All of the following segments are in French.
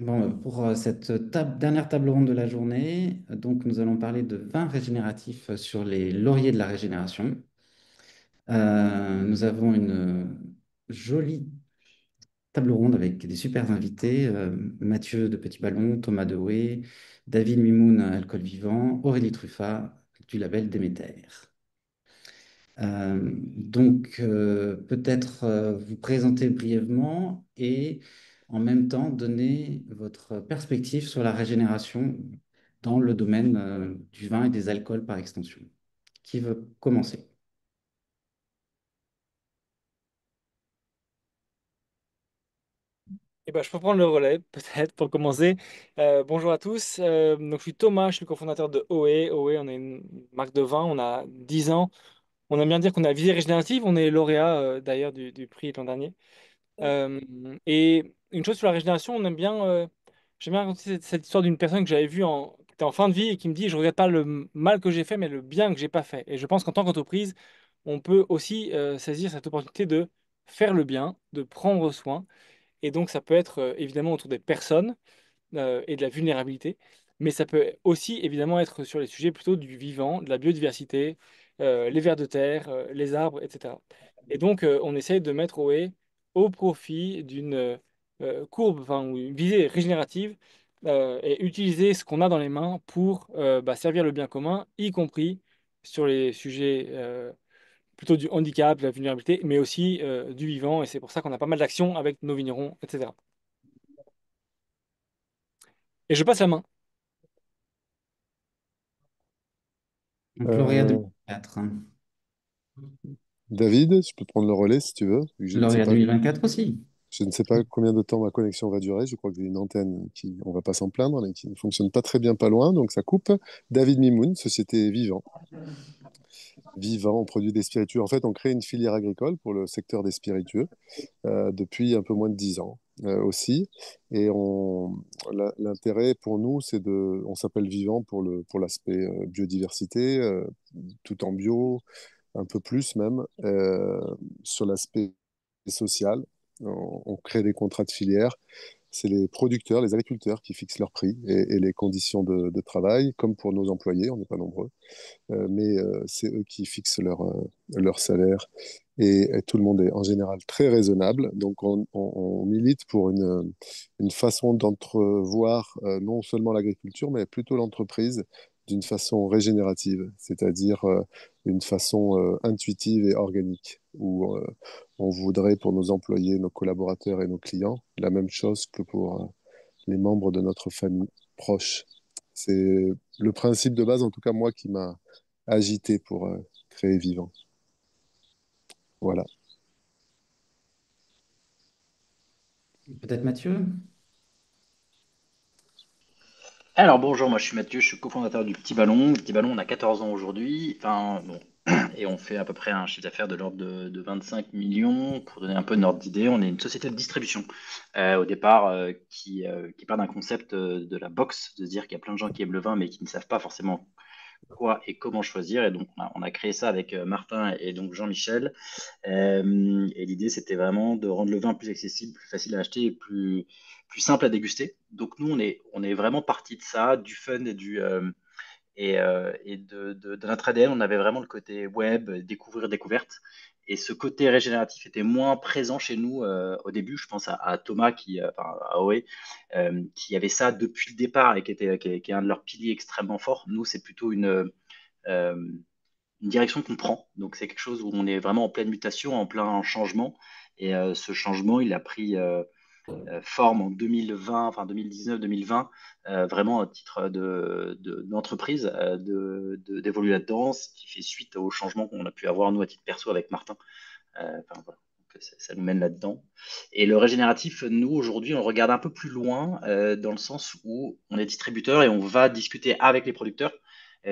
Bon, pour cette dernière table ronde de la journée, donc nous allons parler de vin régénératif sur les lauriers de la régénération. Nous avons une jolie table ronde avec des super invités, Mathieu de Petit Ballon, Thomas Dehoué, David Mimoun, Alcool Vivant, Aurélie Truffat du label Déméter. Peut-être vous présenter brièvement et en même temps donner votre perspective sur la régénération dans le domaine du vin et des alcools par extension. Qui veut commencer? Eh ben, je peux prendre le relais, peut-être, pour commencer. Bonjour à tous. Donc, je suis Thomas, je suis le cofondateur de OE. OE, on est une marque de vin, on a 10 ans. On aime bien dire qu'on a visée régénérative, on est lauréat d'ailleurs du prix l'an dernier. Euh, et une chose sur la régénération, j'aime bien raconter cette histoire d'une personne que j'avais vue qui était en fin de vie et qui me dit, je regrette pas le mal que j'ai fait, mais le bien que j'ai pas fait. Et je pense qu'en tant qu'entreprise, on peut aussi saisir cette opportunité de faire le bien, de prendre soin. Et donc, ça peut être évidemment autour des personnes et de la vulnérabilité, mais ça peut aussi évidemment être sur les sujets plutôt du vivant, de la biodiversité, les vers de terre, les arbres, etc. Et donc, on essaye de mettre au profit d'une courbe, enfin, ou une visée régénérative et utiliser ce qu'on a dans les mains pour servir le bien commun, y compris sur les sujets plutôt du handicap, de la vulnérabilité, mais aussi du vivant. Et c'est pour ça qu'on a pas mal d'actions avec nos vignerons, etc. Et je passe la main. Donc, lauréat Euh, 2024, hein. David, je peux prendre le relais si tu veux. Lauréat 2024 aussi. Je ne sais pas combien de temps ma connexion va durer. Je crois que j'ai une antenne qui, on va pas s'en plaindre, mais qui ne fonctionne pas très bien pas loin, donc ça coupe. David Mimoun, société Vivant. Vivant, on produit des spiritueux. En fait, on crée une filière agricole pour le secteur des spiritueux depuis un peu moins de 10 ans aussi. Et l'intérêt pour nous, on s'appelle Vivant pour l'aspect biodiversité, tout en bio, un peu plus même, sur l'aspect social. On crée des contrats de filière. C'est les producteurs, les agriculteurs qui fixent leurs prix et les conditions de travail, comme pour nos employés, on n'est pas nombreux, mais c'est eux qui fixent leur salaire et tout le monde est en général très raisonnable. Donc on milite pour une façon d'entrevoir non seulement l'agriculture, mais plutôt l'entreprise d'une façon régénérative, c'est-à-dire une façon intuitive et organique, où on voudrait pour nos employés, nos collaborateurs et nos clients la même chose que pour les membres de notre famille proche. C'est le principe de base, en tout cas moi, qui m'a agité pour créer Vivant. Voilà. Peut-être Mathieu? Alors bonjour, moi je suis Mathieu, je suis cofondateur du Petit Ballon. Le Petit Ballon, on a 14 ans aujourd'hui, enfin, bon, et on fait à peu près un chiffre d'affaires de l'ordre de 25 millions. Pour donner un peu de ordre d'idée, on est une société de distribution au départ qui part d'un concept de la box, de se dire qu'il y a plein de gens qui aiment le vin mais qui ne savent pas forcément quoi et comment choisir. Et donc on a créé ça avec Martin et donc Jean-Michel. Et l'idée, c'était vraiment de rendre le vin plus accessible, plus facile à acheter et plus simple à déguster. Donc nous, on est vraiment parti de ça, du fun et de notre ADN. On avait vraiment le côté web, découvrir, découverte. Et ce côté régénératif était moins présent chez nous au début. Je pense à Thomas, enfin, à Oé, qui avait ça depuis le départ et qui est un de leurs piliers extrêmement forts. Nous, c'est plutôt euh, une direction qu'on prend. Donc c'est quelque chose où on est vraiment en pleine mutation, en plein changement. Et ce changement, il a pris forme en 2020, enfin 2019-2020, vraiment à titre d'entreprise, d'évoluer là-dedans, ce qui fait suite au changement qu'on a pu avoir nous à titre perso avec Martin. Enfin, voilà. Donc, ça nous mène là-dedans. Et le régénératif, nous, aujourd'hui, on le regarde un peu plus loin, dans le sens où on est distributeur et on va discuter avec les producteurs,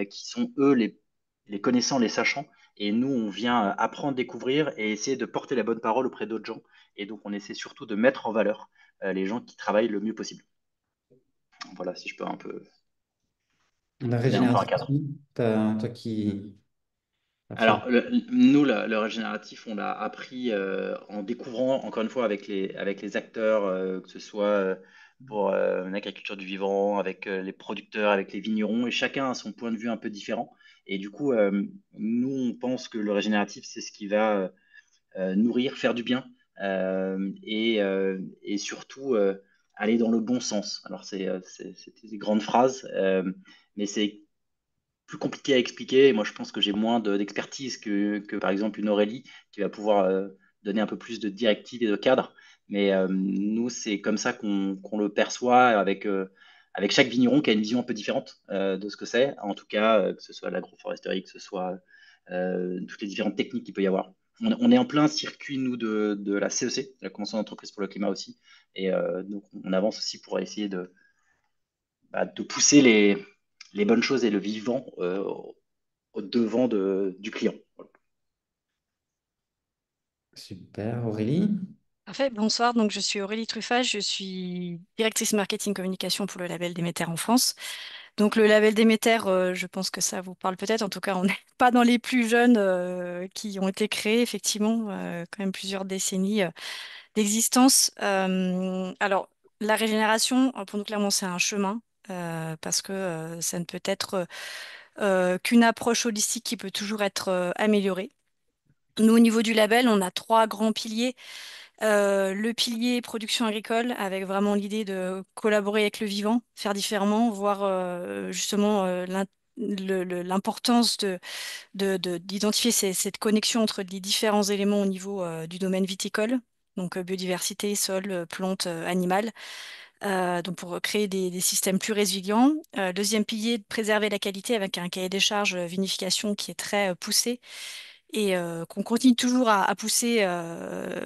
qui sont eux les connaissants, les sachants. Et nous, on vient apprendre, découvrir et essayer de porter la bonne parole auprès d'autres gens. Et donc, on essaie surtout de mettre en valeur les gens qui travaillent le mieux possible. Voilà, si je peux un peu La donner un peu un régénération cadre. aussi, toi qui as fait. Alors, nous, le régénératif, on l'a appris en découvrant, encore une fois, avec les acteurs, que ce soit pour l'agriculture du vivant, avec les producteurs, avec les vignerons, et chacun a son point de vue un peu différent. Et du coup, nous, on pense que le régénératif, c'est ce qui va nourrir, faire du bien, et surtout aller dans le bon sens. Alors, c'est des grandes phrases, mais c'est plus compliqué à expliquer. Et moi, je pense que j'ai moins d'expertise que, par exemple, une Aurélie qui va pouvoir donner un peu plus de directives et de cadres. Mais nous, c'est comme ça qu'on le perçoit avec chaque vigneron qui a une vision un peu différente de ce que c'est. En tout cas, que ce soit l'agroforesterie, que ce soit toutes les différentes techniques qu'il peut y avoir. On est en plein circuit, nous, de la CEC, la Convention d'entreprise pour le climat aussi. Et donc, on avance aussi pour essayer de pousser les bonnes choses et le vivant au devant du client. Super, Aurélie. Parfait, bonsoir. Donc, je suis Aurélie Truffage, je suis directrice marketing communication pour le label Déméter en France. Donc, le label Déméter, je pense que ça vous parle peut-être. En tout cas, on n'est pas dans les plus jeunes qui ont été créés, effectivement, quand même plusieurs décennies d'existence. Alors, la régénération, pour nous, clairement, c'est un chemin. Parce que ça ne peut être qu'une approche holistique qui peut toujours être améliorée. Nous, au niveau du label, on a trois grands piliers. Le pilier production agricole, avec vraiment l'idée de collaborer avec le vivant, faire différemment, voir justement l'importance d'identifier cette connexion entre les différents éléments au niveau du domaine viticole, donc biodiversité, sol, plantes, animales, donc pour créer des systèmes plus résilients. Deuxième pilier, de préserver la qualité avec un cahier des charges vinification qui est très poussé et qu'on continue toujours à pousser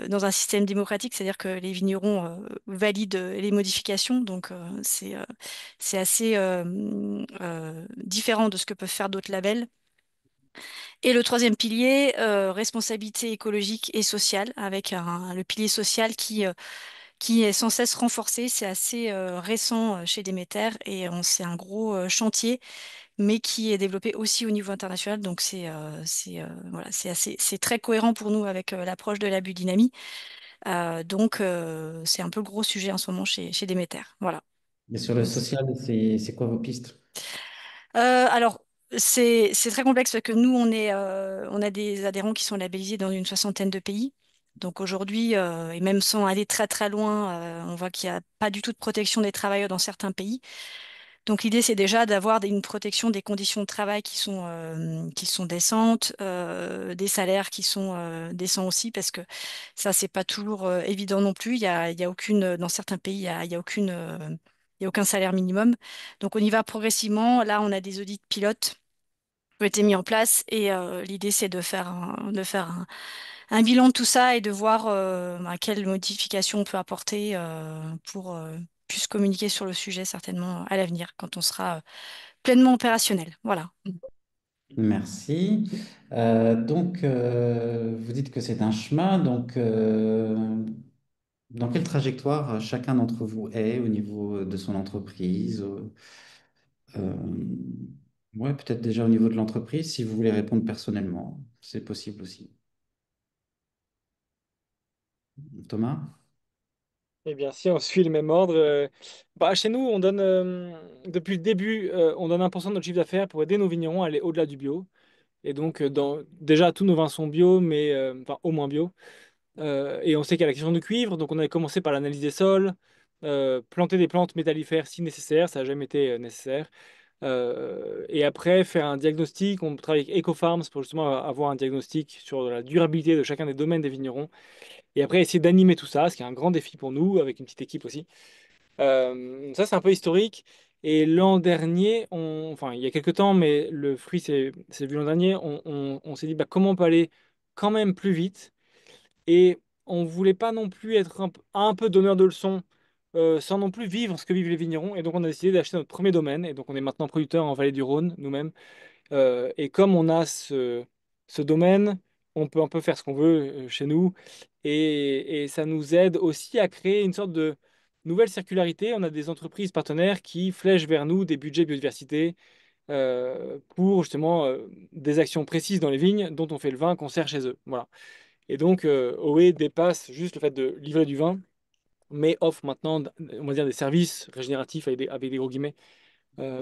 dans un système démocratique, c'est-à-dire que les vignerons valident les modifications, donc c'est assez différent de ce que peuvent faire d'autres labels. Et le troisième pilier, responsabilité écologique et sociale, avec le pilier social qui est sans cesse renforcé. C'est assez récent chez Demeter et c'est un gros chantier mais qui est développé aussi au niveau international. Donc voilà, c'est très cohérent pour nous avec l'approche de la biodynamie. Donc c'est un peu le gros sujet en ce moment chez Demeter. Voilà. Et sur le social, c'est quoi vos pistes? Alors c'est très complexe parce que nous on a des adhérents qui sont labellisés dans une soixantaine de pays. Donc aujourd'hui, et même sans aller très très loin, on voit qu'il n'y a pas du tout de protection des travailleurs dans certains pays. Donc l'idée, c'est déjà d'avoir une protection des conditions de travail qui sont décentes, des salaires qui sont décents aussi, parce que ça, c'est pas toujours évident non plus. Il y a aucune, dans certains pays, il y a aucun salaire minimum. Donc on y va progressivement. Là, on a des audits pilotes qui ont été mis en place et l'idée, c'est de faire un bilan de tout ça et de voir quelles modifications on peut apporter pour plus communiquer sur le sujet certainement à l'avenir quand on sera pleinement opérationnel. Voilà. Merci. Donc, vous dites que c'est un chemin. Donc, dans quelle trajectoire chacun d'entre vous est au niveau de son entreprise? Euh, ouais, peut-être déjà au niveau de l'entreprise, si vous voulez répondre personnellement, c'est possible aussi. Thomas? Eh bien, si on suit le même ordre, chez nous, on donne, depuis le début, on donne 1% de notre chiffre d'affaires pour aider nos vignerons à aller au-delà du bio. Et donc, déjà, tous nos vins sont bio, mais enfin, au moins bio. Et on sait qu'il y a la question du cuivre, donc on avait commencé par l'analyse des sols, planter des plantes métallifères si nécessaire, ça n'a jamais été nécessaire. Et après, faire un diagnostic. On travaille avec EcoFarms pour justement avoir un diagnostic sur la durabilité de chacun des domaines des vignerons. Et après, essayer d'animer tout ça, ce qui est un grand défi pour nous, avec une petite équipe aussi. Ça, c'est un peu historique. Et l'an dernier, enfin, il y a quelques temps, mais le fruit c'est vu l'an dernier, on s'est dit bah, comment on peut aller quand même plus vite. Et on voulait pas non plus être un peu donneur de leçons sans non plus vivre ce que vivent les vignerons. Et donc, on a décidé d'acheter notre premier domaine. Et donc, on est maintenant producteur en vallée du Rhône, nous-mêmes. Et comme on a ce domaine, on peut un peu faire ce qu'on veut chez nous. Et ça nous aide aussi à créer une sorte de nouvelle circularité. On a des entreprises partenaires qui flèchent vers nous des budgets biodiversité pour justement des actions précises dans les vignes dont on fait le vin qu'on sert chez eux. Voilà. Et donc, OE dépasse juste le fait de livrer du vin. mais offre maintenant, on va dire, des services régénératifs avec des gros guillemets,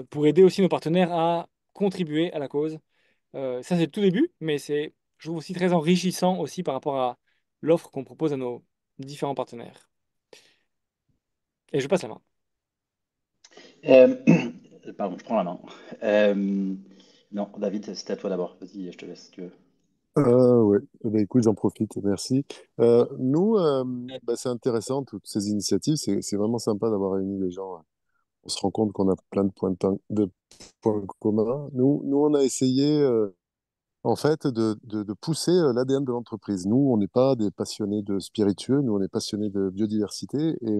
pour aider aussi nos partenaires à contribuer à la cause. Ça, c'est le tout début, mais c'est, je trouve aussi très enrichissant aussi par rapport à l'offre qu'on propose à nos différents partenaires. Et je passe la main. Euh, Pardon, je prends la main. Non, David, c'était à toi d'abord. Vas-y, je te laisse si tu veux. Ouais, eh ben, écoute, j'en profite, merci. Nous, bah, c'est intéressant, toutes ces initiatives, c'est vraiment sympa d'avoir réuni les gens. On se rend compte qu'on a plein de points communs. Nous, on a essayé, en fait, de pousser l'ADN de l'entreprise. Nous, on n'est pas des passionnés de spiritueux, nous, on est passionnés de biodiversité et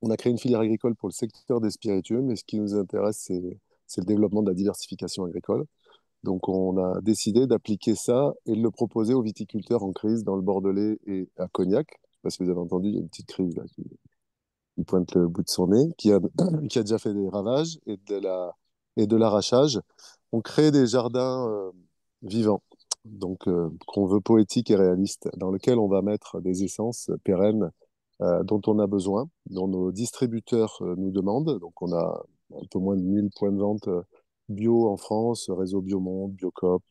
on a créé une filière agricole pour le secteur des spiritueux, mais ce qui nous intéresse, c'est le développement de la diversification agricole. Donc, on a décidé d'appliquer ça et de le proposer aux viticulteurs en crise dans le Bordelais et à Cognac. Je ne sais pas si vous avez entendu, il y a une petite crise là qui pointe le bout de son nez, qui a déjà fait des ravages et de l'arrachage. On crée des jardins vivants, donc qu'on veut poétiques et réalistes, dans lesquels on va mettre des essences pérennes dont on a besoin, dont nos distributeurs nous demandent. Donc, on a un peu moins de 1000 points de vente bio en France, réseau Biomonde, Biocoop,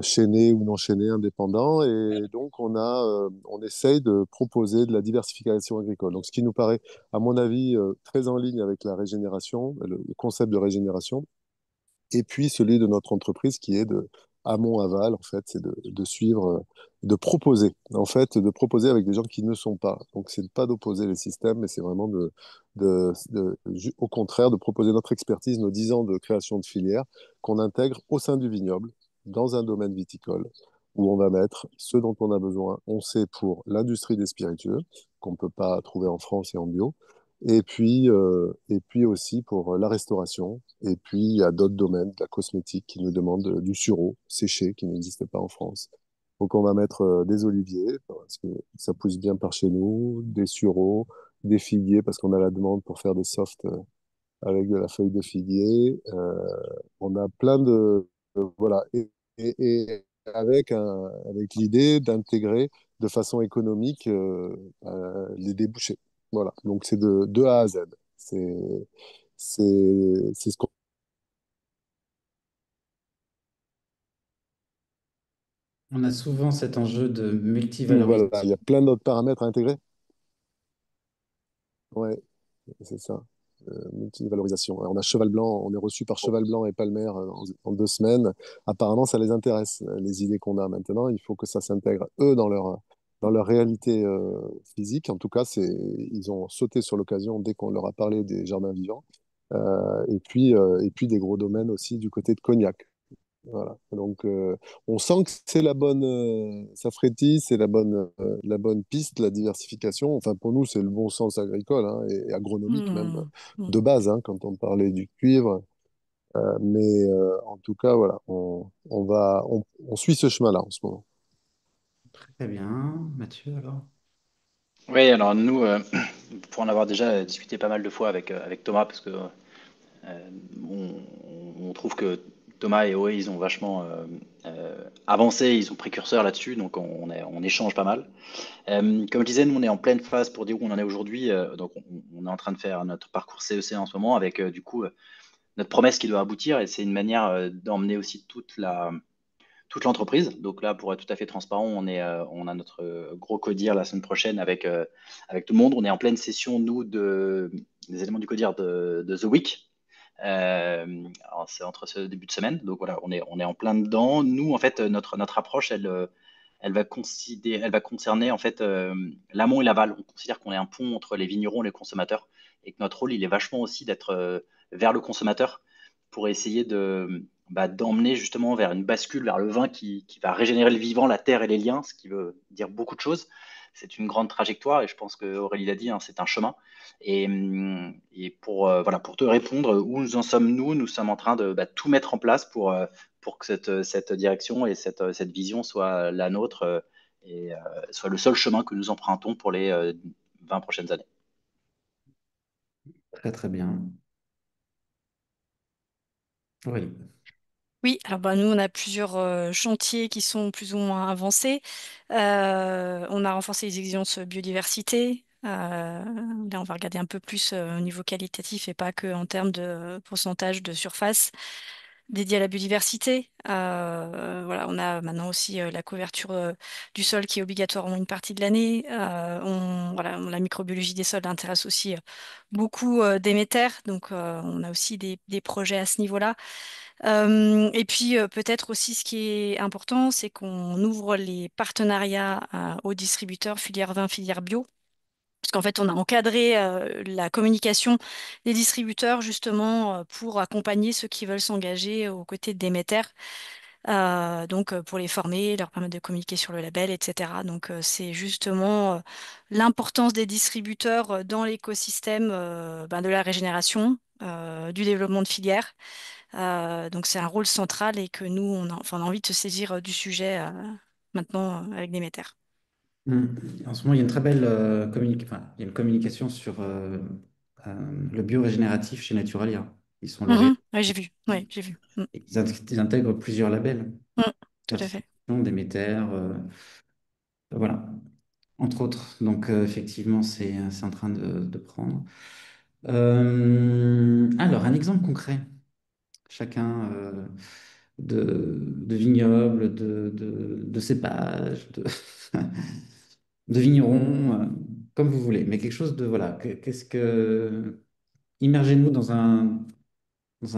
chaînés ou non chaînés, indépendants. Et donc, on essaye de proposer de la diversification agricole. Donc, ce qui nous paraît, à mon avis, très en ligne avec la régénération, le concept de régénération, et puis celui de notre entreprise qui est de amont-aval, en fait, c'est de suivre, de proposer, en fait, de proposer avec des gens qui ne sont pas. Donc, c'est pas d'opposer les systèmes, mais c'est vraiment au contraire, de proposer notre expertise, nos 10 ans de création de filière, qu'on intègre au sein du vignoble, dans un domaine viticole, où on va mettre ce dont on a besoin. On sait pour l'industrie des spiritueux, qu'on ne peut pas trouver en France et en bio, et puis aussi pour la restauration. Et puis, il y a d'autres domaines, de la cosmétique, qui nous demandent du sureau séché, qui n'existe pas en France. Donc, on va mettre des oliviers, parce que ça pousse bien par chez nous, des sureaux, des figuiers, parce qu'on a la demande pour faire des softs avec de la feuille de figuier. On a plein voilà. Et avec l'idée d'intégrer de façon économique les débouchés. Voilà. Donc, c'est de A à Z. C'est c'est ce qu'on. On a souvent cet enjeu de Voilà. Il y multivalorisation. a plein d'autres paramètres à intégrer. Ouais. C'est ça. Multivalorisation. On a Cheval Blanc, on est reçu par Cheval Blanc et Palmer en 2 semaines. Apparemment, ça les intéresse, les idées qu'on a maintenant. Il faut que ça s'intègre, eux, dans leur réalité physique. En tout cas, ils ont sauté sur l'occasion dès qu'on leur a parlé des jardins vivants. Et puis des gros domaines aussi du côté de Cognac. Voilà. Donc, on sent que c'est ça frétille, c'est la bonne piste, la diversification. Enfin, pour nous, c'est le bon sens agricole hein, et agronomique même Hmm, hmm. de base, hein, quand on parlait du cuivre. Mais en tout cas, voilà, on suit ce chemin-là en ce moment. Très bien. Mathieu, alors? Oui, alors nous, pour en avoir déjà discuté pas mal de fois avec Thomas, parce que on, on trouve que Thomas et Oé, ils ont vachement avancé, ils sont précurseurs là-dessus, donc on échange pas mal. Comme je disais, nous, on est en pleine phase pour dire où on en est aujourd'hui. Donc, on est en train de faire notre parcours CEC en ce moment avec, du coup, notre promesse qui doit aboutir. Et c'est une manière d'emmener aussi toute l'entreprise. Donc là, pour être tout à fait transparent, on a notre gros codir la semaine prochaine avec tout le monde. On est en pleine session, nous, des éléments du codir de The Week. Alors, c'est entre ce début de semaine. Donc voilà, on est en plein dedans. Nous, en fait, notre approche, elle va concerner en fait l'amont et l'aval. On considère qu'on est un pont entre les vignerons et les consommateurs et que notre rôle, il est vachement aussi d'être vers le consommateur pour essayer d'emmener justement vers une bascule vers le vin qui va régénérer le vivant, la terre et les liens, ce qui veut dire beaucoup de choses. C'est une grande trajectoire et je pense que Aurélie l'a dit, hein, c'est un chemin. Et pour, voilà, pour te répondre, où nous en sommes nous, nous sommes en train de tout mettre en place pour que cette direction et cette vision soit la nôtre et soit le seul chemin que nous empruntons pour les 20 prochaines années. Très, très bien. Oui. Oui, alors bah, nous, on a plusieurs chantiers qui sont plus ou moins avancés. On a renforcé les exigences biodiversité. Là, on va regarder un peu plus au niveau qualitatif et pas que en termes de pourcentage de surface dédiée à la biodiversité. Voilà, on a maintenant aussi la couverture du sol qui est obligatoirement une partie de l'année. Voilà, la microbiologie des sols intéresse aussi beaucoup Déméter, donc on a aussi des projets à ce niveau-là. Et puis peut-être aussi ce qui est important, c'est qu'on ouvre les partenariats aux distributeurs filière vin, filière bio. Parce qu'en fait, on a encadré la communication des distributeurs justement pour accompagner ceux qui veulent s'engager aux côtés de Déméter. Donc pour les former, leur permettre de communiquer sur le label, etc. Donc c'est justement l'importance des distributeurs dans l'écosystème de la régénération, du développement de filières. Donc c'est un rôle central et que nous, enfin, on a envie de se saisir du sujet maintenant avec Déméter. Mm. En ce moment, il y a une très belle enfin, il y a une communication sur le biorégénératif chez Naturalia. Ils sont lauréats. Mhm. Ouais, j'ai vu. Ouais, j'ai vu. Ils intègrent plusieurs labels. Mm. Tout à fait. Certification, Déméter, voilà, entre autres. Donc, effectivement, c'est en train de prendre. Alors, un exemple concret, chacun de vignoble, de cépage, de vigneron, comme vous voulez, mais quelque chose de, voilà, qu'est-ce que... Immergez-nous dans un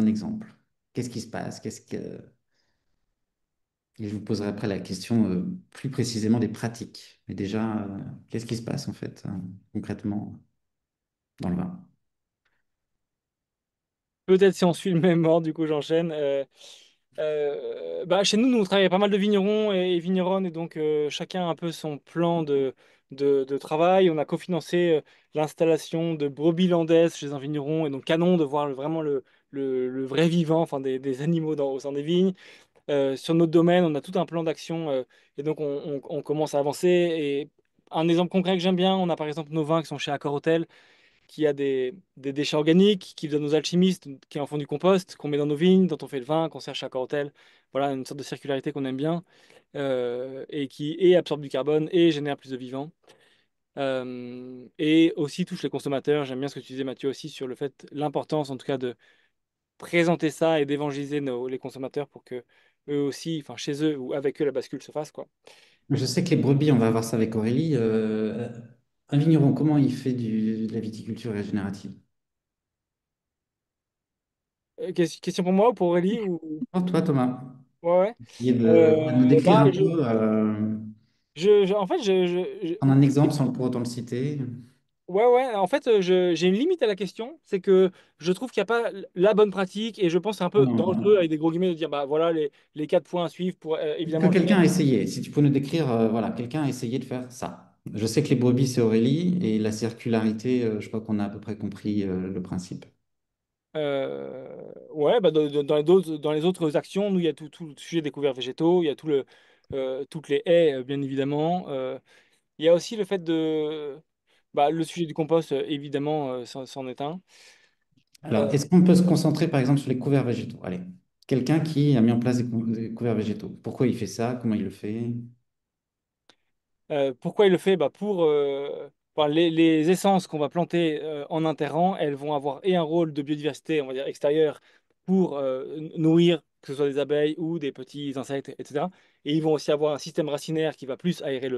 exemple. Qu'est-ce qui se passe? Qu'est-ce que... Et je vous poserai après la question plus précisément des pratiques. Mais déjà, qu'est-ce qui se passe en fait, concrètement dans le vin? Peut-être si on suit le même ordre, du coup j'enchaîne. Chez nous, on travaille avec pas mal de vignerons et vigneronnes, et donc chacun a un peu son plan de travail. On a cofinancé l'installation de brebis landaises chez un vigneron, et donc canon de voir vraiment le vrai vivant, enfin des animaux au sein des vignes. Sur notre domaine, on a tout un plan d'action, et donc on commence à avancer. Et un exemple concret que j'aime bien, on a par exemple nos vins qui sont chez Accor Hotel, qui a des déchets organiques, qui donnent aux alchimistes, qui en font du compost, qu'on met dans nos vignes, dont on fait le vin, qu'on sert chez Accor Hotel. Voilà, une sorte de circularité qu'on aime bien, et qui absorbe du carbone et génère plus de vivants. Et aussi touche les consommateurs. J'aime bien ce que tu disais, Mathieu, aussi sur le fait, l'importance en tout cas de présenter ça et d'évangéliser les consommateurs pour que eux aussi, enfin chez eux ou avec eux, la bascule se fasse, quoi. Je sais que les brebis, on va voir ça avec Aurélie. Un vigneron, comment il fait de la viticulture régénérative? Question pour moi ou pour Aurélie ou... Pour toi, Thomas, Ouais, ouais. essayez de nous décrire Bah, un peu, en fait, prendre un exemple sans pour autant le citer. ouais, ouais. En fait, j'ai une limite à la question, c'est que je trouve qu'il n'y a pas la bonne pratique, et je pense que c'est un peu dangereux Non. avec des gros guillemets de dire bah voilà les quatre points à suivre pour Que évidemment le faire. quelqu'un a essayé. Si tu peux nous décrire, voilà, quelqu'un a essayé de faire ça. Je sais que les brebis, c'est Aurélie, et la circularité, je crois qu'on a à peu près compris le principe. Ouais, bah, dans les autres actions, nous, il y a tout le sujet des couverts végétaux, il y a toutes les haies, bien évidemment. Il y a aussi le fait de... Bah, le sujet du compost, évidemment, c'en est un. Alors, Euh, est-ce qu'on peut se concentrer par exemple sur les couverts végétaux? Allez, quelqu'un qui a mis en place des couverts végétaux. Pourquoi il fait ça? Comment il le fait? Pourquoi il le fait? Bah, enfin, les essences qu'on va planter en interrant, elles vont avoir et un rôle de biodiversité, on va dire, extérieure pour nourrir, que ce soit des abeilles ou des petits insectes, etc. Et ils vont aussi avoir un système racinaire qui va plus aérer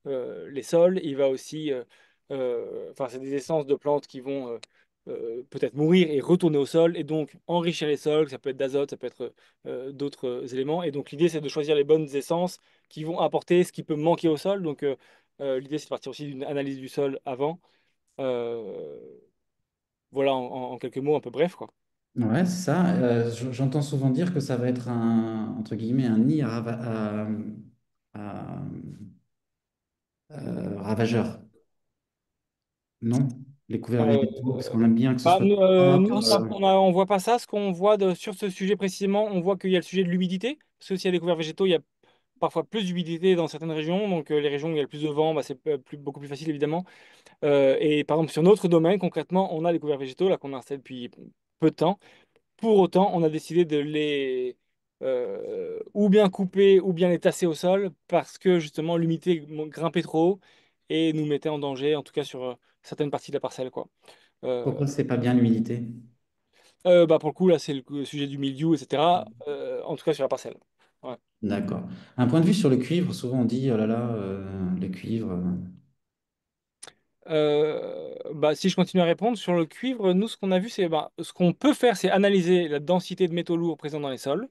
les sols. Il va aussi, enfin, c'est des essences de plantes qui vont peut-être mourir et retourner au sol, et donc enrichir les sols. Ça peut être d'azote, ça peut être d'autres éléments. Et donc l'idée, c'est de choisir les bonnes essences qui vont apporter ce qui peut manquer au sol. Donc, l'idée, c'est de partir aussi d'une analyse du sol avant. Euh, voilà, en quelques mots, un peu bref, quoi. Ouais, c'est ça. J'entends souvent dire que ça va être entre guillemets, un nid à, ravageurs. Non? Les couverts Euh, végétaux, parce qu'on aime bien que ce soit Nous, propre. on voit pas ça. Ce qu'on voit sur ce sujet précisément, on voit qu'il y a le sujet de l'humidité. Parce que s'il y a des couverts végétaux, il y a parfois plus d'humidité dans certaines régions. Donc, les régions où il y a le plus de vent, bah, c'est beaucoup plus facile, évidemment. Et par exemple, sur notre domaine, concrètement, on a les couverts végétaux là qu'on installe depuis peu de temps. Pour autant, on a décidé de les ou bien couper ou bien les tasser au sol parce que justement l'humidité grimpait trop haut, et nous mettait en danger, en tout cas sur certaines parties de la parcelle, quoi. Euh, Pourquoi c'est pas bien l'humidité? Bah pour le coup, là, c'est le sujet du mildiou, etc. En tout cas sur la parcelle. Ouais. D'accord. Un point de vue sur le cuivre, souvent on dit, oh là là, le cuivre. Bah, si je continue à répondre, sur le cuivre, nous, ce qu'on a vu, c'est bah, ce qu'on peut faire, c'est analyser la densité de métaux lourds présents dans les sols.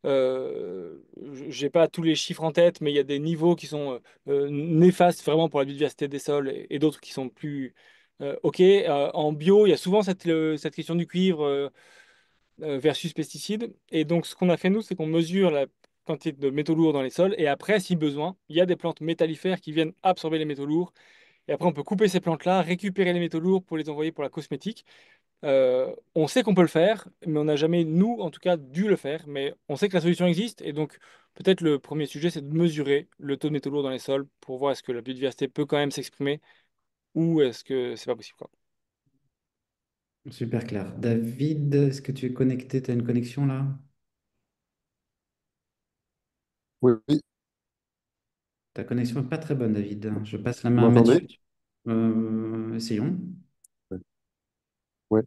J'ai pas tous les chiffres en tête, mais il y a des niveaux qui sont néfastes vraiment pour la biodiversité des sols et d'autres qui sont plus OK. En bio, il y a souvent cette question du cuivre versus pesticides. Et donc, ce qu'on a fait, nous, c'est qu'on mesure la quantité de métaux lourds dans les sols. Et après, si besoin, il y a des plantes métallifères qui viennent absorber les métaux lourds. Et après, on peut couper ces plantes-là, récupérer les métaux lourds pour les envoyer pour la cosmétique. On sait qu'on peut le faire, mais on n'a jamais, nous, en tout cas, dû le faire. Mais on sait que la solution existe. Et donc, peut-être le premier sujet, c'est de mesurer le taux de métaux lourds dans les sols pour voir est-ce que la biodiversité peut quand même s'exprimer ou est-ce que c'est pas possible, quoi. Super clair. David, est-ce que tu es connecté? Tu as une connexion là? Oui, oui, Ta connexion n'est pas très bonne, David. Je passe la vous main à Mathieu. m'entendez? Essayons. Ouais. Ouais.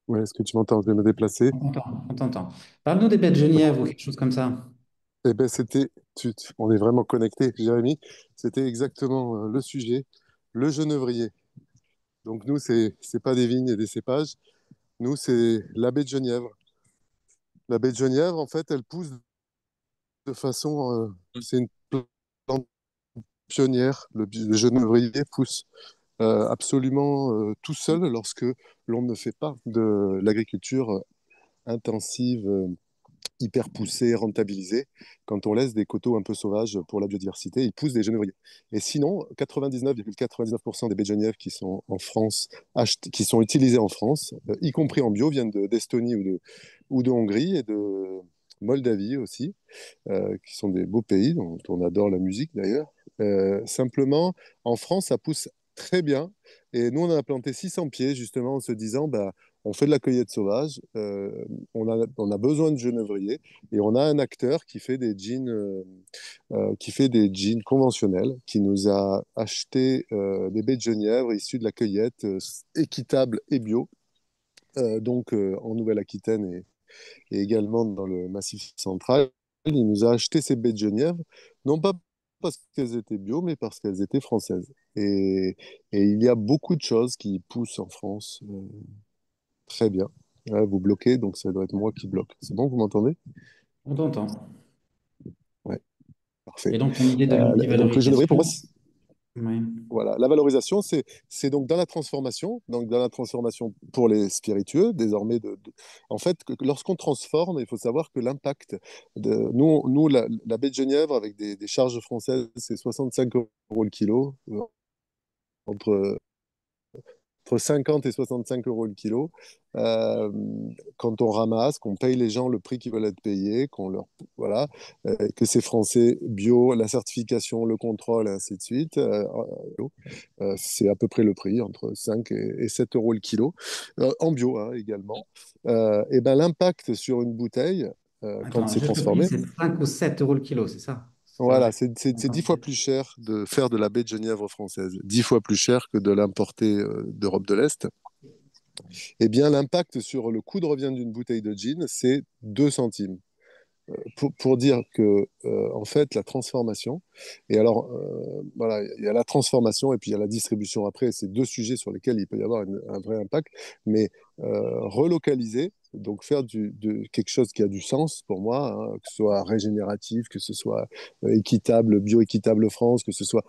Ouais, est-ce que tu m'entends? Je vais me déplacer. On t'entend, on t'entend. Parle-nous des baies de Genièvre ou quelque chose comme ça. Eh ben, on est vraiment connectés, Jérémy. C'était exactement le sujet, le genévrier. Donc nous, c'est pas des vignes et des cépages. Nous, c'est la baie de Genièvre. La baie de Genièvre, en fait, elle pousse de façon, c'est une plante pionnière. Le genévrier pousse absolument tout seul lorsque l'on ne fait pas de l'agriculture intensive, hyper poussée, rentabilisée. Quand on laisse des coteaux un peu sauvages pour la biodiversité, ils poussent des genévriers. Et sinon, 99,99% des baies de Genève qui sont en France, qui sont utilisées en France, y compris en bio, viennent d'Estonie ou de Hongrie et de Moldavie aussi, qui sont des beaux pays dont on adore la musique d'ailleurs. Simplement, en France, ça pousse très bien. Et nous, on a planté 600 pieds justement en se disant, bah, on fait de la cueillette sauvage, on a besoin de genévrier et on a un acteur qui fait des jeans conventionnels, qui nous a acheté des baies de Genièvre issues de la cueillette équitable et bio, en Nouvelle-Aquitaine et également dans le Massif central. Il nous a acheté ces baies de Genièvre, non pas parce qu'elles étaient bio, mais parce qu'elles étaient françaises. Et il y a beaucoup de choses qui poussent en France très bien. Ouais, vous bloquez, donc ça doit être moi qui bloque. C'est bon, vous m'entendez? On t'entend. Ouais, parfait. Et donc, ton idée de Donc le Genevrey, pour moi, multivalorisation? Oui. voilà, la valorisation, c'est donc dans la transformation, donc dans la transformation pour les spiritueux, désormais en fait, lorsqu'on transforme, il faut savoir que l'impact nous la baie de Genièvre avec des charges françaises, c'est 65 euros le kilo, entre entre 50 et 65 euros le kilo. Euh, Quand on ramasse, qu'on paye les gens le prix qu'ils veulent être payés, voilà, que c'est français, bio, la certification, le contrôle, et ainsi de suite, c'est à peu près le prix, entre 5 et 7 euros le kilo, en bio hein, également. Et ben, l'impact sur une bouteille, quand Attends, c'est juste le prix, transformé, c'est 5 ou 7 euros le kilo, c'est ça? Ça, voilà, j'ai c'est 10 fois compris. plus cher de faire de la baie de Genièvre française, 10 fois plus cher que de l'importer d'Europe de l'Est. Eh bien, l'impact sur le coût de revient d'une bouteille de gin, c'est 2 centimes. Pour dire que, en fait, la transformation, et alors, voilà, il y a la transformation et puis il y a la distribution après, c'est deux sujets sur lesquels il peut y avoir un vrai impact, mais relocaliser, donc faire quelque chose qui a du sens pour moi, hein, que ce soit régénératif, que ce soit équitable, bioéquitable France, que ce soit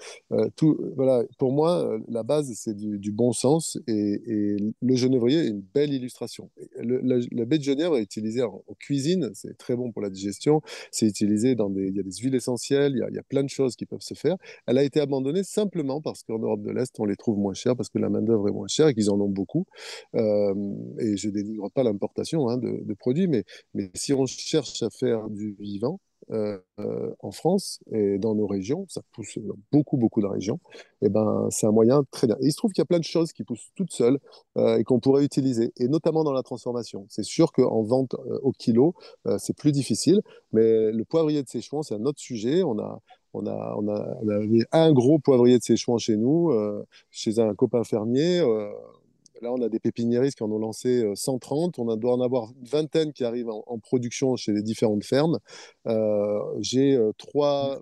tout, voilà, pour moi, la base, c'est du bon sens et le genévrier est une belle illustration. La baie de Genièvre est utilisée en cuisine, c'est très bon pour la digestion, c'est utilisé il y a des huiles essentielles, il y a plein de choses qui peuvent se faire. Elle a été abandonnée simplement parce qu'en Europe de l'Est, on les trouve moins chers, parce que la main-d'œuvre est moins chère et qu'ils en ont beaucoup. Euh, et je dénigre pas l'importation hein, de produits, mais si on cherche à faire du vivant, en France et dans nos régions, ça pousse dans beaucoup, beaucoup de régions, et ben, c'est un moyen très bien. Et il se trouve qu'il y a plein de choses qui poussent toutes seules et qu'on pourrait utiliser, et notamment dans la transformation. C'est sûr qu'en vente au kilo, c'est plus difficile, mais le poivrier de Séchouan, c'est un autre sujet. On avait un gros poivrier de Séchouan chez nous, chez un copain fermier. Là, on a des pépiniéristes qui en ont lancé 130. Doit en avoir une vingtaine qui arrivent en production chez les différentes fermes. J'ai trois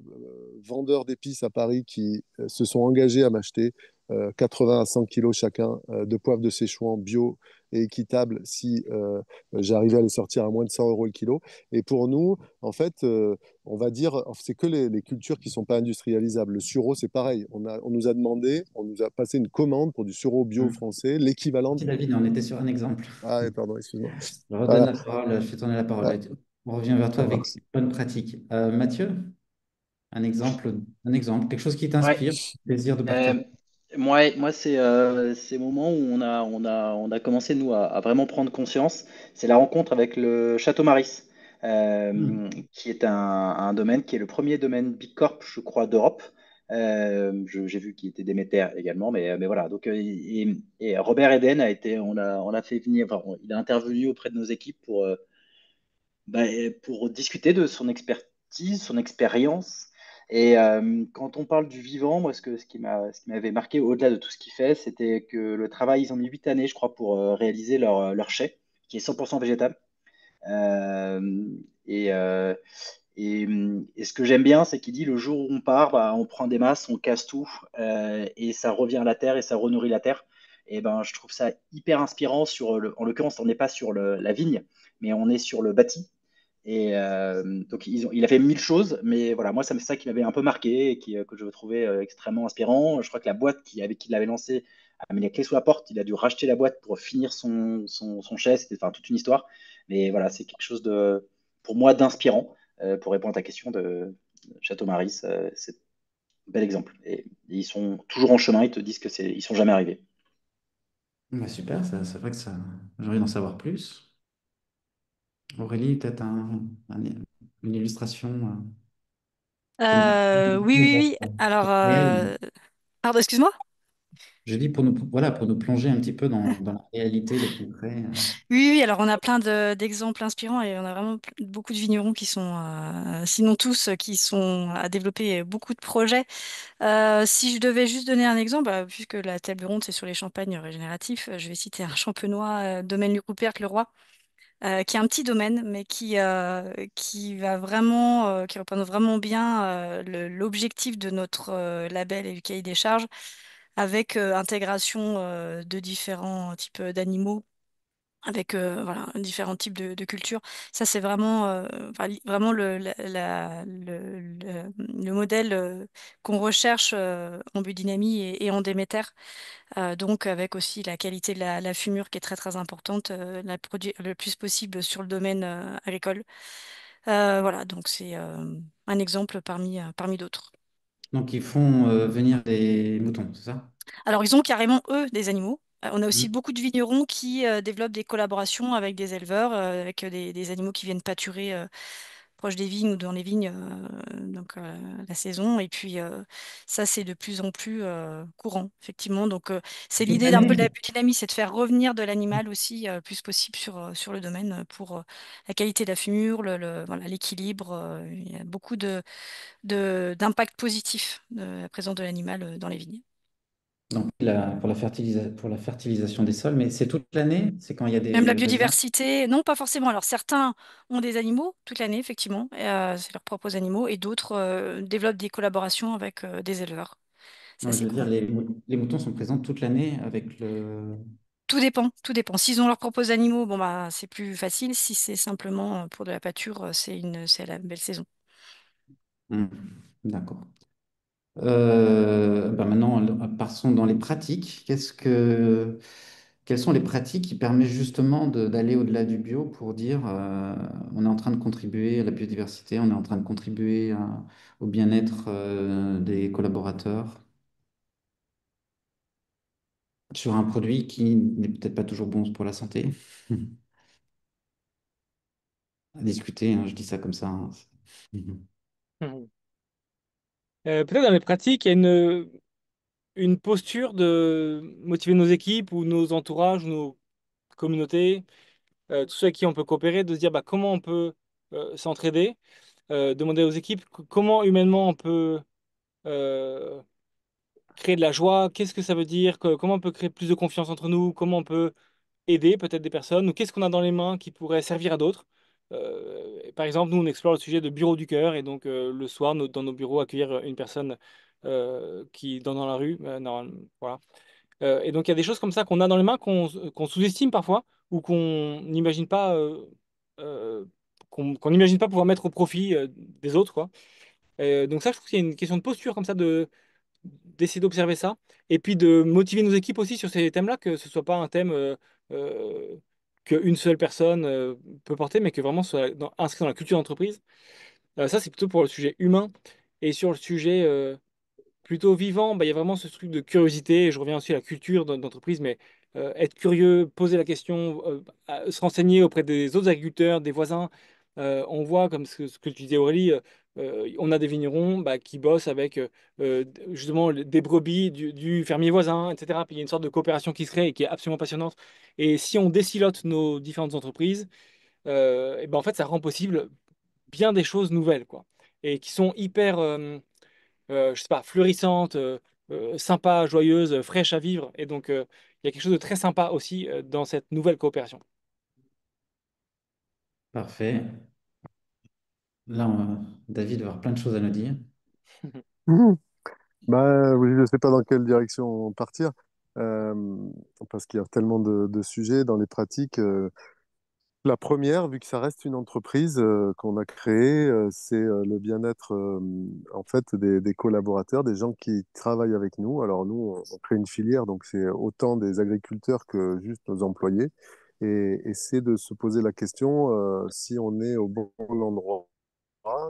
vendeurs d'épices à Paris qui se sont engagés à m'acheter 80 à 100 kilos chacun de poivre de Séchouan bio et équitable si j'arrivais à les sortir à moins de 100 euros le kilo. Et pour nous, en fait, on va dire, c'est que les cultures qui ne sont pas industrialisables. Le sureau, c'est pareil. On nous a demandé, on nous a passé une commande pour du sureau bio Hum. français, l'équivalent. Merci David, on était sur un exemple. Ah, pardon, excuse-moi. Je redonne Voilà. la parole, je fais tourner la parole. Ah, On revient vers toi ça avec marche. des bonnes pratiques. Mathieu, quelque chose qui Ouais. t'inspire, plaisir de partager. Euh, moi c'est ces moments où on a commencé, nous, à vraiment prendre conscience. C'est la rencontre avec le Château Maris, qui est un domaine qui est le premier domaine Big Corp, je crois, d'Europe. J'ai vu qu'il était Déméter également, mais voilà. Donc, et Robert Eden on a fait venir, enfin, il a intervenu auprès de nos équipes pour discuter de son expertise, son expérience. Et quand on parle du vivant, moi, ce qui m'avait marqué au-delà de tout ce qu'il fait, c'était que le travail, ils ont mis 8 années, je crois, pour réaliser leur chai, qui est 100% végétal. Euh, et, euh, et ce que j'aime bien, c'est qu'il dit le jour où on part, bah, on prend des masses, on casse tout, et ça revient à la terre et ça renourrit la terre. Et ben, je trouve ça hyper inspirant en l'occurrence, on n'est pas sur la vigne, mais on est sur le bâti. Et donc, il a fait 1000 choses, mais voilà, moi, c'est ça qui m'avait un peu marqué et que je trouvais extrêmement inspirant. Je crois que la boîte avec qui il l'avait lancé a mis les clés sous la porte. Il a dû racheter la boîte pour finir son chai. C'était, enfin, toute une histoire. Mais voilà, c'est quelque chose pour moi, d'inspirant, pour répondre à ta question de Château Maris. C'est un bel exemple. Et ils sont toujours en chemin. Ils te disent ils sont jamais arrivés. Bah, super, c'est vrai que ça, j'ai envie d'en savoir plus. Aurélie, peut-être une illustration pour nous. Oui, oui, oui. Alors, Réel. pardon, excuse-moi. Je dis voilà, pour nous plonger un petit peu dans la réalité, le concret. Oui, oui, alors on a plein d'exemples inspirants et on a vraiment beaucoup de vignerons qui sont, sinon tous, qui sont à développer beaucoup de projets. Si je devais juste donner un exemple, puisque la table ronde c'est sur les champagnes régénératifs, je vais citer un champenois, domaine Rupert's Le Roi, qui est un petit domaine, mais qui va vraiment, qui représente vraiment bien l'objectif de notre label et du cahier des charges, avec intégration de différents types d'animaux avec voilà, différents types de cultures. Ça, c'est vraiment, enfin, vraiment le modèle qu'on recherche en biodynamie et en Déméter. Donc, avec aussi la qualité de la fumure qui est très, très importante, la produire le plus possible sur le domaine agricole. Voilà, donc c'est un exemple parmi d'autres. Donc, ils font venir des moutons, c'est ça? Alors, ils ont carrément, eux, des animaux. On a aussi Mhm. beaucoup de vignerons qui développent des collaborations avec des éleveurs, avec des animaux qui viennent pâturer proche des vignes ou dans les vignes, donc la saison. Et puis, ça, c'est de plus en plus courant, effectivement. Donc, c'est Toute l'idée d'un peu de la l'année? biodynamie, c'est de faire revenir de l'animal aussi le plus possible sur le domaine pour la qualité de la fumure, voilà, l'équilibre. Il y a beaucoup d'impact positif de la présence de l'animal dans les vignes. Donc, pour la fertilisation des sols, mais c'est toute l'année? C'est quand il y a Même la des réserves? biodiversité, non, pas forcément. Alors certains ont des animaux toute l'année, effectivement, c'est leurs propres animaux, et d'autres développent des collaborations avec des éleveurs. C'est Non, je assez veux dire, courant. les moutons sont présents toute l'année avec le... Tout dépend, tout dépend. S'ils ont leurs propres animaux, bon bah c'est plus facile. Si c'est simplement pour de la pâture, c'est la belle saison. Hmm, d'accord. Maintenant, passons dans les pratiques. Quelles sont les pratiques qui permettent justement d'aller au-delà du bio pour dire on est en train de contribuer à la biodiversité, on est en train de contribuer au bien-être des collaborateurs sur un produit qui n'est peut-être pas toujours bon pour la santé. À discuter, hein, je dis ça comme ça, hein. Mhm. Peut-être dans les pratiques, il y a une posture de motiver nos équipes ou nos entourages, nos communautés, tous ceux avec qui on peut coopérer, de se dire bah, comment on peut s'entraider. demander aux équipes comment humainement on peut euh, créer de la joie, qu'est-ce que ça veut dire, comment on peut créer plus de confiance entre nous, comment on peut aider peut-être des personnes, ou qu'est-ce qu'on a dans les mains qui pourrait servir à d'autres. Par exemple, nous, on explore le sujet de bureau du cœur, et donc le soir, dans nos bureaux, accueillir une personne qui dans la rue. Voilà. Et donc, il y a des choses comme ça qu'on a dans les mains, qu'on sous-estime parfois, ou qu'on n'imagine pas, euh, qu'on n'imagine pas pouvoir mettre au profit des autres, quoi. Donc ça, je trouve qu'il y a une question de posture comme ça, d'essayer d'observer ça, et puis de motiver nos équipes aussi sur ces thèmes-là, que ce soit pas un thème euh, qu'une seule personne peut porter, mais que vraiment soit inscrit dans la culture d'entreprise. Ça, c'est plutôt pour le sujet humain. Et sur le sujet plutôt vivant, bah, il y a vraiment ce truc de curiosité. Et je reviens aussi à la culture d'entreprise, mais être curieux, poser la question, se renseigner auprès des autres agriculteurs, des voisins. On voit, comme ce que tu disais Aurélie, on a des vignerons bah, qui bossent avec justement des brebis du fermier voisin, etc. Puis il y a une sorte de coopération qui se crée et qui est absolument passionnante. Et si on décilote nos différentes entreprises, et ben en fait, ça rend possible bien des choses nouvelles, quoi. Et qui sont hyper je sais pas, fleurissante, sympa, joyeuse, fraîche à vivre. Et donc, il y a quelque chose de très sympa aussi dans cette nouvelle coopération. Parfait. Là, David va avoir plein de choses à nous dire. Mhm. Bah, oui, je ne sais pas dans quelle direction partir, euh, parce qu'il y a tellement de sujets dans les pratiques. La première, vu que ça reste une entreprise qu'on a créée, c'est le bien-être en fait des collaborateurs, des gens qui travaillent avec nous. Alors nous, on crée une filière, donc c'est autant des agriculteurs que juste nos employés. Et c'est de se poser la question si on est au bon endroit,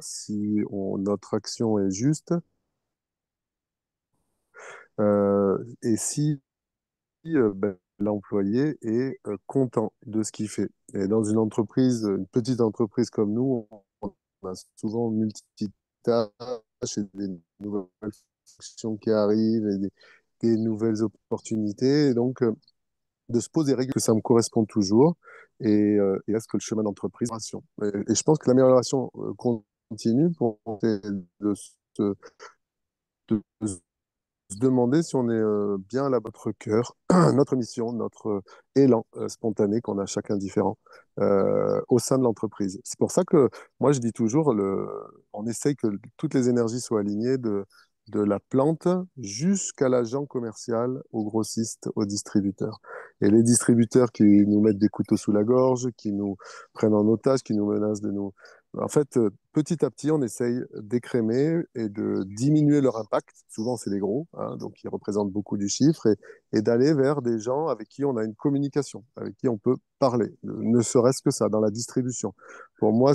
si notre action est juste, et si ben, l'employé est content de ce qu'il fait. Et dans une entreprise, une petite entreprise comme nous, on a souvent multitâches et des nouvelles fonctions qui arrivent et des nouvelles opportunités. Et donc, de se poser régulièrement que ça me correspond toujours et est-ce que le chemin d'entreprise. Et je pense que l'amélioration continue pour de se, de se demander si on est bien à notre cœur, notre mission, notre élan spontané qu'on a chacun différent au sein de l'entreprise. C'est pour ça que moi je dis toujours, on essaye que toutes les énergies soient alignées de la plante jusqu'à l'agent commercial, au grossiste, au distributeur. Et les distributeurs qui nous mettent des couteaux sous la gorge, qui nous prennent en otage, qui nous menacent de nous... En fait, petit à petit, on essaye d'écrémer et de diminuer leur impact. Souvent, c'est les gros, hein, donc ils représentent beaucoup du chiffre, et d'aller vers des gens avec qui on a une communication, avec qui on peut parler, ne serait-ce que ça, dans la distribution. Pour moi,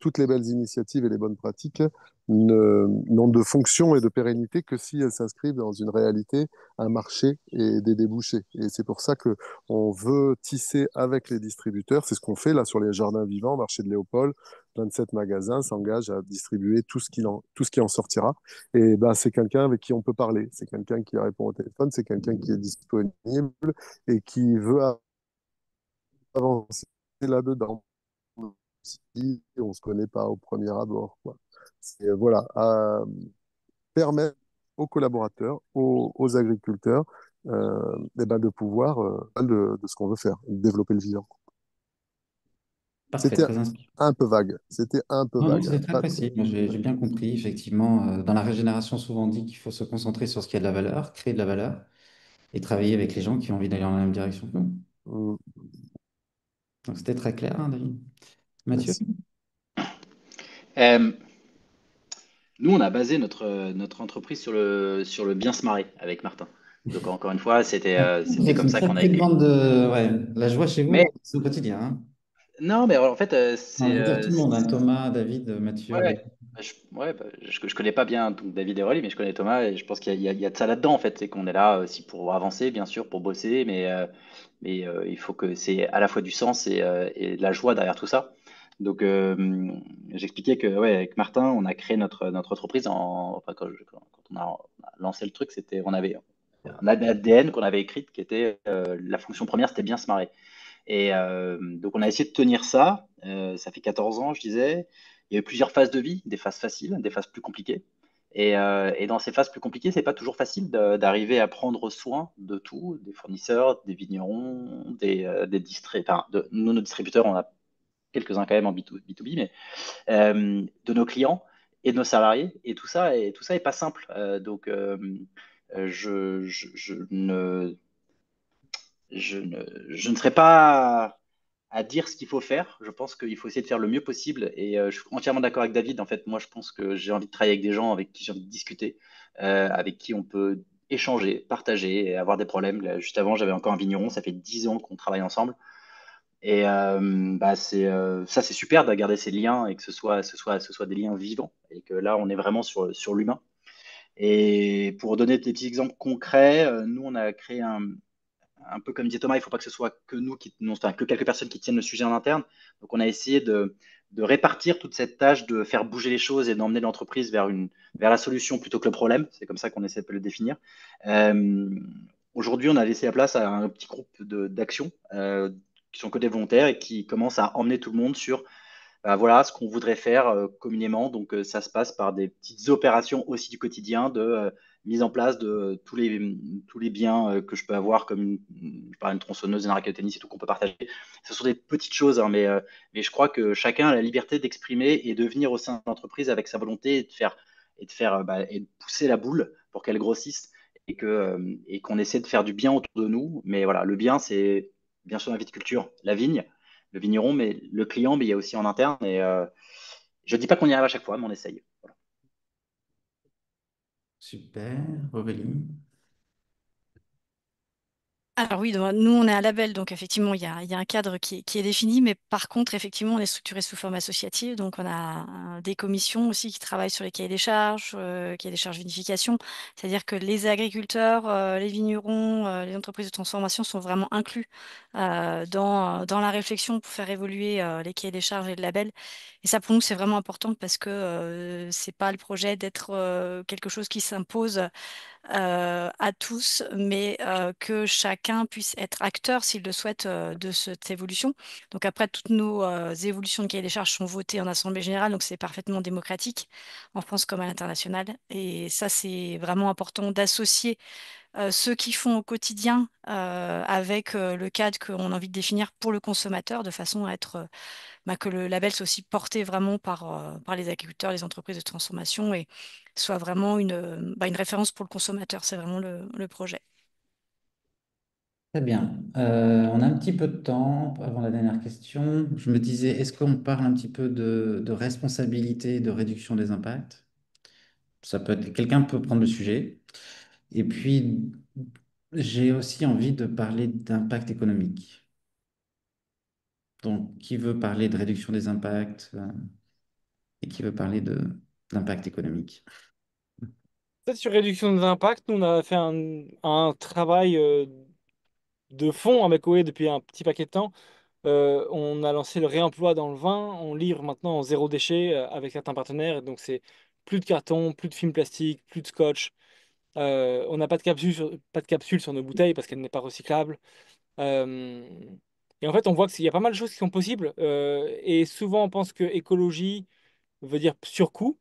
toutes les belles initiatives et les bonnes pratiques n'ont de fonction et de pérennité que si elles s'inscrivent dans une réalité, un marché et des débouchés. Et c'est pour ça que on veut tisser avec les distributeurs. C'est ce qu'on fait là sur les jardins vivants, marché de Léopold. 27 magasins s'engagent à distribuer tout ce qui en sortira. Et ben, c'est quelqu'un avec qui on peut parler. C'est quelqu'un qui répond au téléphone. C'est quelqu'un qui est disponible et qui veut avancer là-dedans. Si on ne se connaît pas au premier abord, quoi. C'est, voilà, à permettre aux collaborateurs, aux agriculteurs, eh ben de pouvoir de ce qu'on veut faire, développer le vivant. Parfait, C'était très inspirant. un peu vague. C'était un peu Non, non, vague, c'était hein. très Pas précis. Moi, j'ai bien compris. Effectivement, dans la régénération, souvent on dit qu'il faut se concentrer sur ce qui a de la valeur, créer de la valeur et travailler avec les gens qui ont envie d'aller dans la même direction que nous. Mm, Donc, c'était très clair, hein, David. Mathieu? merci. Euh, Nous, on a basé notre entreprise sur le bien se marrer avec Martin. Donc, encore une fois, c'était C'est comme une ça très qu'on a petite été. bande de... Ouais, la joie chez Mais vous, c'est au quotidien, hein. non, mais en fait, Non, je veux dire tout le monde, hein. Thomas, David, Mathieu, ouais, Aurélie. ouais, bah, je connais pas bien donc David et Rolly, mais je connais Thomas et je pense qu'il y a de ça là-dedans en fait. C'est qu'on est là aussi pour avancer, bien sûr, pour bosser, mais il faut que c'est à la fois du sens et de la joie derrière tout ça. Donc, j'expliquais que ouais, avec Martin, on a créé notre entreprise enfin, quand on a lancé le truc, on avait un ADN qu'on avait écrit qui était la fonction première, c'était bien se marrer. Et donc, on a essayé de tenir ça. Ça fait 14 ans, je disais. il y a eu plusieurs phases de vie, des phases faciles, des phases plus compliquées. Et dans ces phases plus compliquées, c'est pas toujours facile d'arriver à prendre soin de tout, des fournisseurs, des vignerons, enfin, nous, nos distributeurs, on a quelques-uns quand même en B2B, mais de nos clients et de nos salariés. Et tout ça est pas simple. Je ne serais pas à dire ce qu'il faut faire. Je pense qu'il faut essayer de faire le mieux possible. Et je suis entièrement d'accord avec David. En fait, moi, je pense que j'ai envie de travailler avec des gens avec qui j'ai envie de discuter, avec qui on peut échanger, partager et avoir des problèmes. Là, juste avant, j'avais encore un vigneron. Ça fait 10 ans qu'on travaille ensemble. Et ça, c'est super de garder ces liens et que ce soit des liens vivants. Et que là, on est vraiment sur l'humain. Et pour donner des petits exemples concrets, nous, on a créé un peu comme disait Thomas, il ne faut pas que ce soit que nous non, enfin, que quelques personnes qui tiennent le sujet en interne. Donc, on a essayé de répartir toute cette tâche de faire bouger les choses et d'emmener l'entreprise vers la solution plutôt que le problème. C'est comme ça qu'on essaie de le définir. Euh, Aujourd'hui, on a laissé la place à un petit groupe d'actions qui sont que des volontaires et qui commencent à emmener tout le monde sur bah, voilà ce qu'on voudrait faire communément. Donc, ça se passe par des petites opérations aussi du quotidien de mise en place de tous les biens que je peux avoir, comme une tronçonneuse, une raquette de tennis et tout qu'on peut partager. Ce sont des petites choses, hein, mais je crois que chacun a la liberté d'exprimer et de venir au sein de l'entreprise avec sa volonté et de pousser la boule pour qu'elle grossisse et qu'on essaie de faire du bien autour de nous. Mais voilà, le bien, c'est bien sûr la viticulture, la vigne, le vigneron, mais le client, mais il y a aussi en interne. Et je ne dis pas qu'on y arrive à chaque fois, mais on essaye. Voilà. Super, Aurélie. Alors oui, donc, nous on est un label, donc effectivement il y a un cadre qui est défini, mais par contre effectivement on est structuré sous forme associative, donc on a des commissions aussi qui travaillent sur les cahiers des charges vinification, c'est-à-dire que les agriculteurs, les vignerons, les entreprises de transformation sont vraiment inclus dans la réflexion pour faire évoluer les cahiers des charges et le label. Et ça pour nous c'est vraiment important parce que c'est pas le projet d'être quelque chose qui s'impose à tous, mais que chacun puisse être acteur, s'il le souhaite, de cette évolution. Donc après, toutes nos évolutions de cahier des charges sont votées en Assemblée générale, donc c'est parfaitement démocratique, en France comme à l'international. Et ça, c'est vraiment important d'associer ceux qui font au quotidien avec le cadre qu'on a envie de définir pour le consommateur, de façon à être que le label soit aussi porté vraiment par les agriculteurs, les entreprises de transformation et soit vraiment une référence pour le consommateur. C'est vraiment le projet. Très bien. On a un petit peu de temps avant la dernière question. Je me disais, est-ce qu'on parle un petit peu de responsabilité et de réduction des impacts? Quelqu'un peut prendre le sujet. Et puis, j'ai aussi envie de parler d'impact économique. Donc, qui veut parler de réduction des impacts et qui veut parler d'impact économique? Peut-être sur réduction des impacts, nous on a fait un travail de fond avec OE depuis un petit paquet de temps. On a lancé le réemploi dans le vin. On livre maintenant en zéro déchet avec certains partenaires. Donc c'est plus de carton, plus de film plastique, plus de scotch. On n'a pas de capsule sur nos bouteilles parce qu'elle n'est pas recyclable. Euh, et en fait, on voit qu'il y a pas mal de choses qui sont possibles. Et souvent, on pense que écologie veut dire surcoût.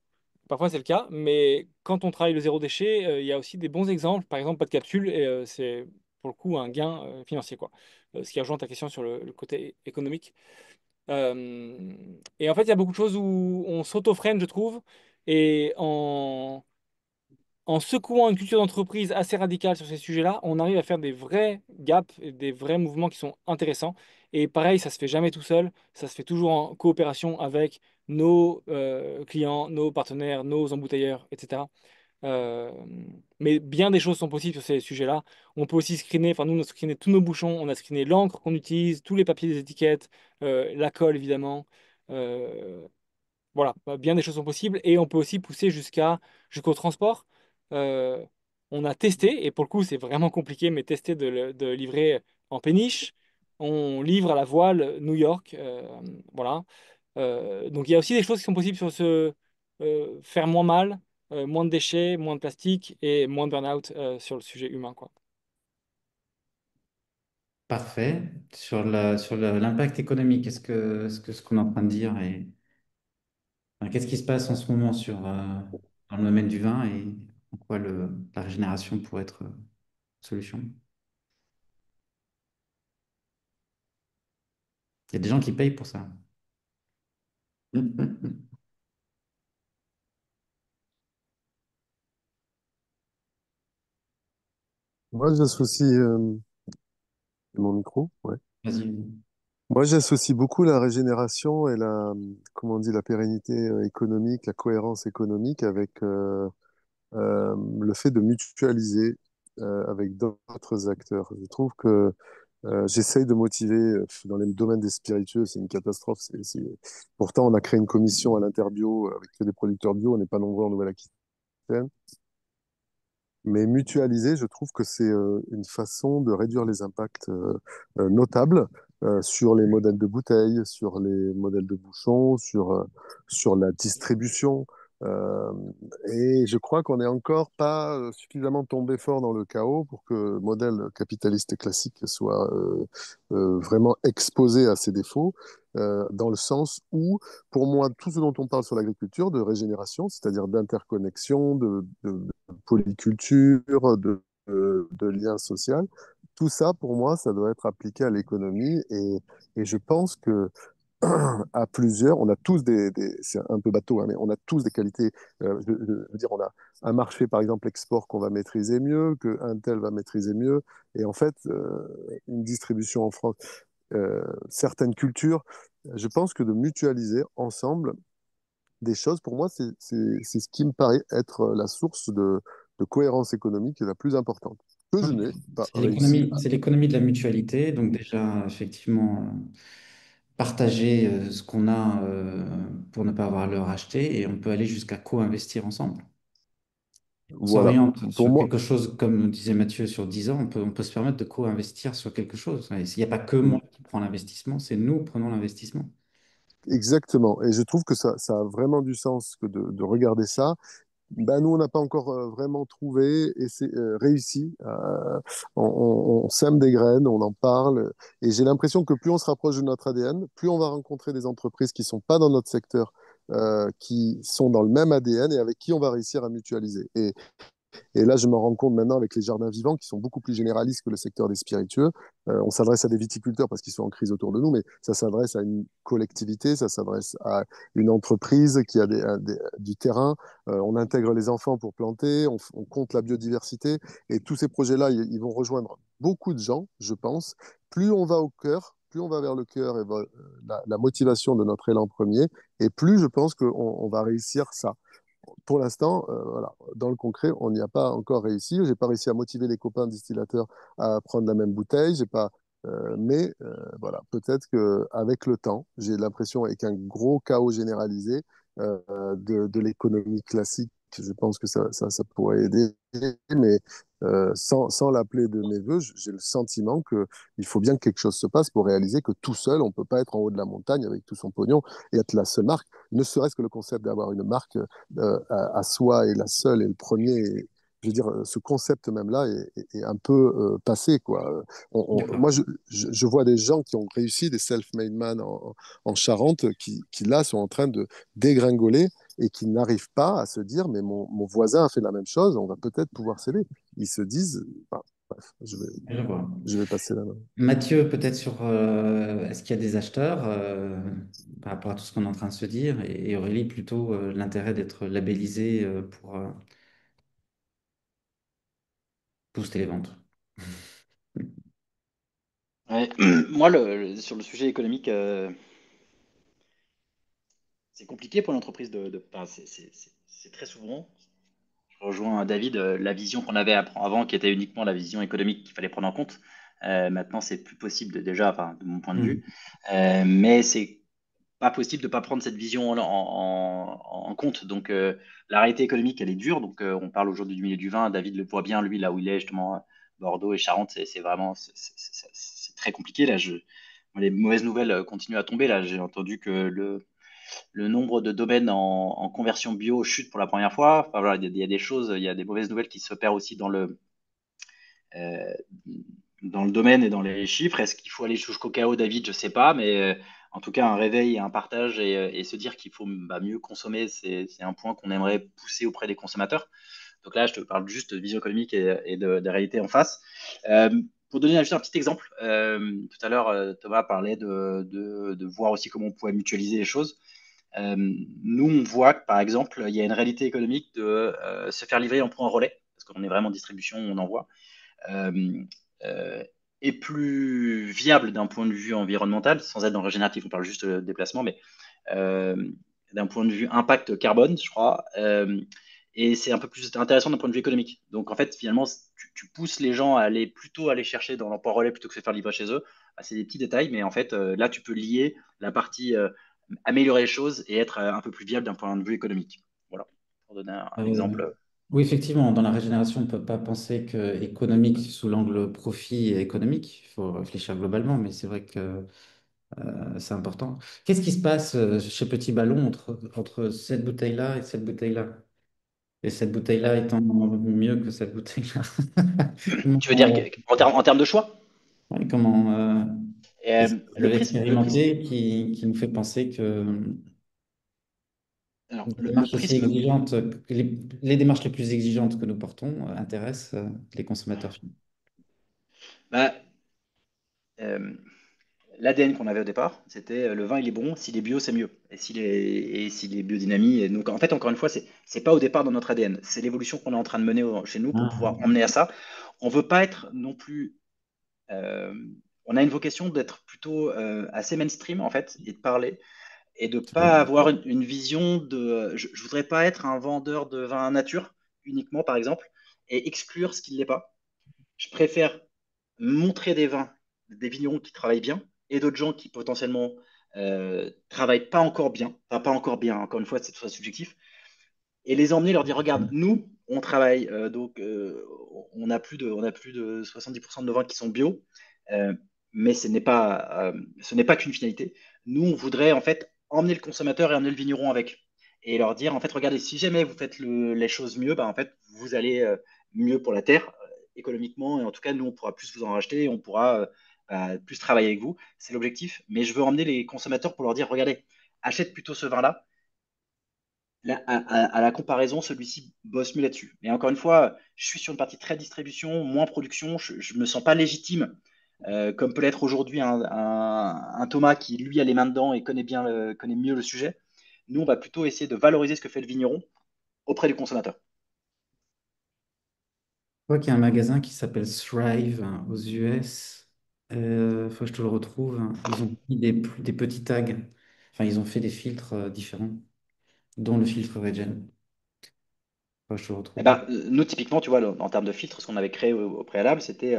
Parfois, c'est le cas. Mais quand on travaille le zéro déchet, il y a aussi des bons exemples. Par exemple, pas de capsule. Et c'est pour le coup un gain financier, quoi. Ce qui rejoint ta question sur le côté économique. Et en fait, il y a beaucoup de choses où on s'auto-freine, je trouve. Et en secouant une culture d'entreprise assez radicale sur ces sujets-là, on arrive à faire des vrais gaps et des vrais mouvements qui sont intéressants. Et pareil, ça se fait jamais tout seul, ça se fait toujours en coopération avec nos clients, nos partenaires, nos embouteilleurs, etc. Euh, mais bien des choses sont possibles sur ces sujets-là. On peut aussi screener, enfin nous on a screené tous nos bouchons, on a screené l'encre qu'on utilise, tous les papiers des étiquettes, la colle évidemment. Euh, voilà, bien des choses sont possibles et on peut aussi pousser jusqu'au transport. Euh, on a testé, et pour le coup c'est vraiment compliqué, mais testé de livrer en péniche. On livre à la voile New York. Voilà. Donc il y a aussi des choses qui sont possibles sur faire moins mal, moins de déchets, moins de plastique et moins de burn-out sur le sujet humain, quoi. Parfait. Sur l'impact économique, est-ce que ce qu'on est en train de dire Alors, qu'est-ce qui se passe en ce moment dans le domaine du vin et en quoi la régénération pourrait être une solution? Il y a des gens qui payent pour ça. Moi, j'associe mon micro. Ouais. Vas-y. Moi, j'associe beaucoup la régénération et comment on dit, la pérennité économique, la cohérence économique avec le fait de mutualiser avec d'autres acteurs. Je trouve que j'essaye de motiver dans les domaines des spiritueux, c'est une catastrophe. Pourtant, on a créé une commission à l'Interbio avec que des producteurs bio, on n'est pas nombreux en Nouvelle-Aquitaine. Mais mutualiser, je trouve que c'est une façon de réduire les impacts notables sur les modèles de bouteilles, sur les modèles de bouchons, sur la distribution. Euh, et je crois qu'on n'est encore pas suffisamment tombé fort dans le chaos pour que le modèle capitaliste classique soit vraiment exposé à ses défauts, dans le sens où, pour moi, tout ce dont on parle sur l'agriculture, de régénération, c'est-à-dire d'interconnexion, de polyculture, de lien social. Tout ça, pour moi, ça doit être appliqué à l'économie et je pense que à plusieurs, on a tous c'est un peu bateau, hein, mais on a tous des qualités. Je veux dire, on a un marché, par exemple, export qu'on va maîtriser mieux, qu'un tel va maîtriser mieux. Et en fait, une distribution en France, certaines cultures, je pense que de mutualiser ensemble des choses, pour moi, c'est ce qui me paraît être la source de cohérence économique la plus importante, que je n'ai pas réussi à. C'est l'économie de la mutualité. Donc déjà, effectivement, partager ce qu'on a pour ne pas avoir à le racheter et on peut aller jusqu'à co-investir ensemble. On Voilà. s'oriente Pour sur moi, quelque chose, comme disait Mathieu, sur 10 ans, on peut se permettre de co-investir sur quelque chose. Et il n'y a pas que mm, moi qui prends l'investissement, c'est nous qui prenons l'investissement. exactement. Et je trouve que ça a vraiment du sens que de regarder ça. Ben, nous, on n'a pas encore vraiment trouvé et c'est réussi. On sème des graines, on en parle. Et j'ai l'impression que plus on se rapproche de notre ADN, plus on va rencontrer des entreprises qui ne sont pas dans notre secteur, qui sont dans le même ADN et avec qui on va réussir à mutualiser. Et là, je me rends compte maintenant avec les jardins vivants qui sont beaucoup plus généralistes que le secteur des spiritueux. On s'adresse à des viticulteurs parce qu'ils sont en crise autour de nous, mais ça s'adresse à une collectivité, ça s'adresse à une entreprise qui a du terrain. On intègre les enfants pour planter, on compte la biodiversité. Et tous ces projets-là, ils vont rejoindre beaucoup de gens, je pense. Plus on va au cœur, plus on va vers le cœur et la motivation de notre élan premier, et plus je pense qu'on va réussir ça. Pour l'instant, voilà, dans le concret, on n'y a pas encore réussi. J'ai pas réussi à motiver les copains distillateurs à prendre la même bouteille. J'ai pas, mais voilà, peut-être que avec le temps, j'ai l'impression avec un gros chaos généralisé de l'économie classique, je pense que ça pourrait aider. Mais sans l'appeler de mes voeux, j'ai le sentiment que il faut bien que quelque chose se passe pour réaliser que tout seul, on peut pas être en haut de la montagne avec tout son pognon et être la seule marque. Ne serait-ce que le concept d'avoir une marque à soi et la seule et le premier. Je veux dire, ce concept même-là est un peu passé, quoi. D'accord. Moi, je vois des gens qui ont réussi, des self-made man en Charente, qui là sont en train de dégringoler et qui n'arrivent pas à se dire, mais mon voisin a fait la même chose, on va peut-être pouvoir s'aider. Ils se disent, enfin, bref, Je vois. je vais passer la main. Mathieu, peut-être sur est-ce qu'il y a des acheteurs par rapport à tout ce qu'on est en train de se dire et Aurélie, plutôt l'intérêt d'être labellisé pour booster les ventes. Ouais. Moi, sur le sujet économique, c'est compliqué pour l'entreprise enfin, c'est très souvent. Je rejoins David, la vision qu'on avait avant, qui était uniquement la vision économique qu'il fallait prendre en compte. Maintenant, c'est plus possible déjà, enfin, de mon point de vue. Hmm. Mais c'est pas possible de ne pas prendre cette vision en compte. Donc, la réalité économique, elle est dure. Donc, on parle aujourd'hui du milieu du vin. David le voit bien, lui, là où il est, justement, Bordeaux et Charente, c'est vraiment c'est très compliqué. Là, les mauvaises nouvelles continuent à tomber. Là, j'ai entendu que le nombre de domaines en conversion bio chute pour la première fois. Enfin, voilà, il y a des choses, il y a des mauvaises nouvelles qui s'opèrent aussi euh, dans le domaine et dans les chiffres. Est-ce qu'il faut aller jusqu'au chaos, David? Je sais pas, mais en tout cas un réveil et un partage et se dire qu'il faut mieux consommer, c'est un point qu'on aimerait pousser auprès des consommateurs. Donc là, je te parle juste de vision économique et de réalité en face. Euh, pour donner juste un petit exemple, tout à l'heure, Thomas parlait de voir aussi comment on pouvait mutualiser les choses. Euh, Nous, on voit que, par exemple, il y a une réalité économique de se faire livrer en point relais, parce qu'on est vraiment en distribution, on envoie, euh, euh, est plus viable d'un point de vue environnemental, sans être dans le régénératif, on parle juste de déplacement, mais euh, d'un point de vue impact carbone, je crois. Et c'est un peu plus intéressant d'un point de vue économique. Donc en fait, finalement, tu pousses les gens à aller plutôt aller chercher dans l'emploi relais plutôt que de se faire livrer chez eux. Bah, c'est des petits détails, mais en fait, là, tu peux lier la partie améliorer les choses et être un peu plus viable d'un point de vue économique. Voilà, pour donner un Euh, exemple. oui, effectivement, dans la régénération, on ne peut pas penser que économique sous l'angle profit et économique. Il faut réfléchir globalement, mais c'est vrai que c'est important. Qu'est-ce qui se passe chez Petit Ballon entre cette bouteille-là et cette bouteille-là? Et cette bouteille-là étant mieux que cette bouteille-là. Tu veux dire Comment, en termes de choix? ouais, comment qu'est-ce que vous Le avez prisme, le prisme, expérimenté qui nous fait penser que alors, des le démarches aussi prisme, exigeantes, que les démarches les plus exigeantes que nous portons intéressent les consommateurs finaux? bah, euh, l'ADN qu'on avait au départ, c'était le vin il est bon, s'il est bio c'est mieux, et s'il est biodynamie. Et donc en fait encore une fois c'est pas au départ dans notre ADN, c'est l'évolution qu'on est en train de mener chez nous pour pouvoir Ah, emmener à ça. On veut pas être non plus, euh, on a une vocation d'être plutôt assez mainstream en fait et de parler et de ouais. pas avoir une vision de, je voudrais pas être un vendeur de vin nature uniquement par exemple et exclure ce qui ne l'est pas. Je préfère montrer des vins, des vignerons qui travaillent bien et d'autres gens qui potentiellement travaillent pas encore bien, enfin pas encore bien, encore une fois, c'est très subjectif, et les emmener, leur dire, regarde, nous, on travaille, on a plus de 70% de nos vins qui sont bio, euh, mais ce n'est pas qu'une finalité. Nous, on voudrait en fait emmener le consommateur et emmener le vigneron avec. Et leur dire, en fait, regardez, si jamais vous faites les choses mieux, bah, en fait, vous allez mieux pour la terre, économiquement, et en tout cas, nous, on pourra plus vous en racheter, et on pourra plus travailler avec vous. C'est l'objectif. Mais je veux emmener les consommateurs pour leur dire, regardez, achète plutôt ce vin-là à la comparaison, celui-ci bosse mieux là-dessus. Mais encore une fois, je suis sur une partie très distribution, moins production. Je ne me sens pas légitime, comme peut l'être aujourd'hui un Thomas qui, lui, a les mains dedans et connaît mieux le sujet. Nous, on va plutôt essayer de valoriser ce que fait le vigneron auprès du consommateur. Je crois qu'il y a un magasin qui s'appelle Thrive aux US. Faut que je te le retrouve. Ils ont mis des petits tags. Enfin, ils ont fait des filtres différents, dont le filtre Regen. Faut que je te le Eh retrouve. ben, nous, typiquement, tu vois, en termes de filtres, ce qu'on avait créé au préalable, c'était,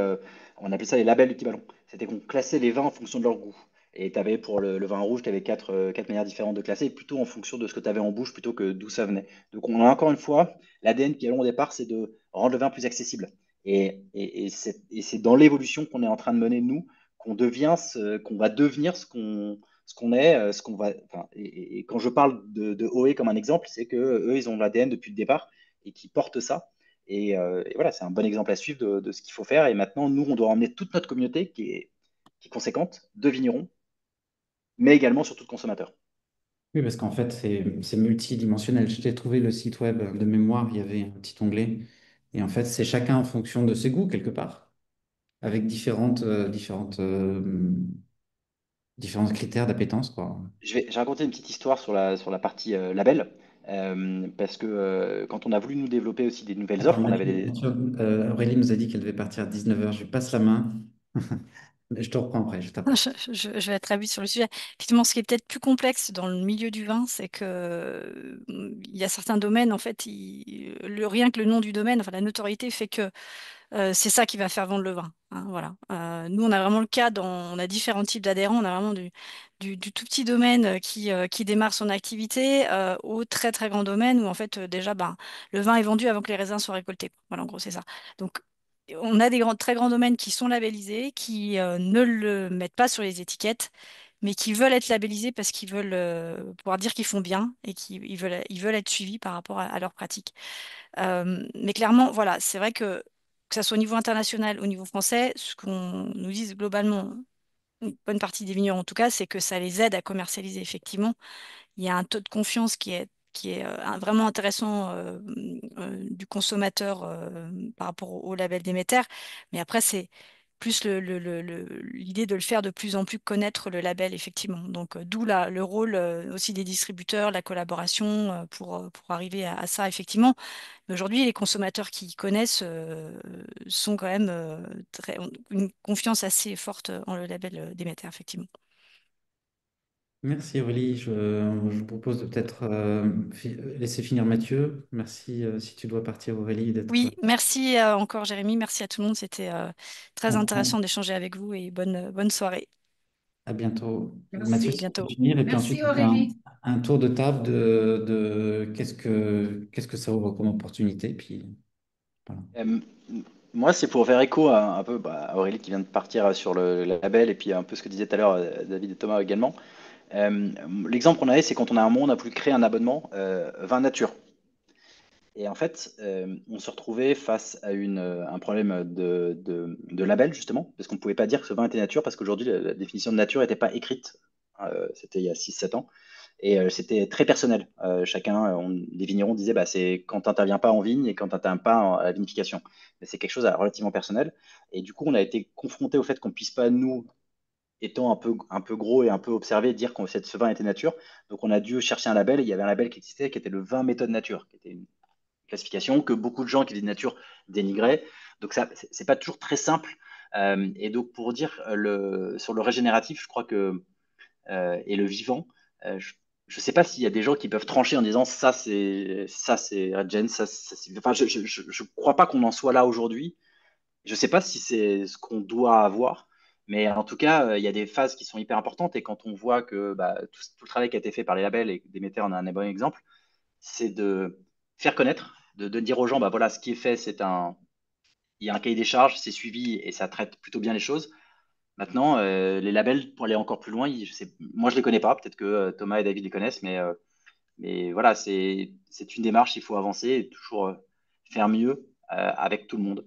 on appelait ça les labels équivalents. C'était qu'on classait les vins en fonction de leur goût. Et tu avais pour le vin rouge, tu avais quatre manières différentes de classer, plutôt en fonction de ce que tu avais en bouche, plutôt que d'où ça venait. Donc, on a encore une fois, l'ADN qui est long au départ, c'est de rendre le vin plus accessible. Et c'est dans l'évolution qu'on est en train de mener, nous, qu'on va devenir ce qu'on est, ce qu'on va. Enfin, et quand je parle de OE comme un exemple, c'est que eux, ils ont l'ADN depuis le départ et qui portent ça. Et voilà, c'est un bon exemple à suivre de ce qu'il faut faire. Et maintenant, nous, on doit emmener toute notre communauté qui est conséquente de vignerons, mais également surtout de consommateurs. Oui, parce qu'en fait, c'est multidimensionnel. Je t'ai trouvé le site web de mémoire, il y avait un petit onglet. Et en fait, c'est chacun en fonction de ses goûts, quelque part, avec différents critères d'appétence, quoi. J'ai raconté une petite histoire sur la partie label, parce que quand on a voulu nous développer aussi des nouvelles Attends, offres, on avait des. Aurélie nous a dit qu'elle devait partir à 19h. Je lui passe la main. Je te reprends après, je t'apprends. Je vais être ravie sur le sujet. Effectivement, ce qui est peut-être plus complexe dans le milieu du vin, c'est que il y a certains domaines, en fait, rien que le nom du domaine, enfin la notoriété fait que c'est ça qui va faire vendre le vin, hein, voilà. Nous, on a vraiment le cas, on a différents types d'adhérents. On a vraiment du tout petit domaine qui démarre son activité au très très grand domaine où en fait déjà ben, le vin est vendu avant que les raisins soient récoltés. Voilà, en gros, c'est ça. Donc, on a des très grands domaines qui sont labellisés, qui ne le mettent pas sur les étiquettes, mais qui veulent être labellisés parce qu'ils veulent pouvoir dire qu'ils font bien et ils veulent être suivis par rapport à leurs pratiques. Mais clairement, voilà, c'est vrai que ça soit au niveau international, au niveau français, ce qu'on nous dise globalement, une bonne partie des vignerons en tout cas, c'est que ça les aide à commercialiser effectivement. Il y a un taux de confiance qui est vraiment intéressant du consommateur par rapport au label Déméter. Mais après, c'est plus l'idée de le faire de plus en plus connaître le label, effectivement. Donc, d'où le rôle aussi des distributeurs, la collaboration pour arriver à ça, effectivement. Mais aujourd'hui, les consommateurs qui connaissent sont quand même ont une confiance assez forte en le label Déméter, effectivement. Merci Aurélie. Je vous propose de peut-être laisser finir Mathieu. Merci si tu dois partir Aurélie d'être Oui, merci encore Jérémy, merci à tout le monde. C'était très à intéressant d'échanger avec vous et bonne soirée. à bientôt. Mathieu, À si tu peux bientôt. finir, et puis ensuite Merci on fait Aurélie. un tour de table de qu'est-ce que ça ouvre comme opportunité. Puis voilà. Euh, Moi, c'est pour faire écho un peu à Aurélie qui vient de partir sur le label et puis un peu ce que disait tout à l'heure David et Thomas également. L'exemple qu'on avait, c'est quand on a un monde, on a voulu créer un abonnement vin nature. Et en fait, on se retrouvait face à un problème de label, justement, parce qu'on ne pouvait pas dire que ce vin était nature, parce qu'aujourd'hui, la définition de nature n'était pas écrite. C'était il y a 6 7 ans. Et c'était très personnel. Chacun, les vignerons disaient, bah, c'est quand tu n'interviens pas en vigne et quand tu n'interviens pas à la vinification. Mais c'est quelque chose de relativement personnel. Et du coup, on a été confronté au fait qu'on ne puisse pas, nous, étant un peu gros et un peu observé, dire que ce vin était nature. Donc, on a dû chercher un label. Et il y avait un label qui existait, qui était le vin méthode nature, qui était une classification que beaucoup de gens qui étaient de nature dénigraient. Donc, ça, c'est pas toujours très simple. Et donc, pour dire sur le régénératif, je crois que et le vivant. Je ne sais pas s'il y a des gens qui peuvent trancher en disant ça c'est Regen, enfin je crois pas qu'on en soit là aujourd'hui. Je sais pas si c'est ce qu'on doit avoir, mais en tout cas il y a des phases qui sont hyper importantes et quand on voit que bah, tout le travail qui a été fait par les labels et Déméter en a un bon exemple, c'est de faire connaître, de dire aux gens bah voilà ce qui est fait il y a un cahier des charges, c'est suivi et ça traite plutôt bien les choses. Maintenant, les labels, pour aller encore plus loin, moi je les connais pas, peut-être que Thomas et David les connaissent, mais voilà, c'est une démarche, il faut avancer et toujours faire mieux avec tout le monde.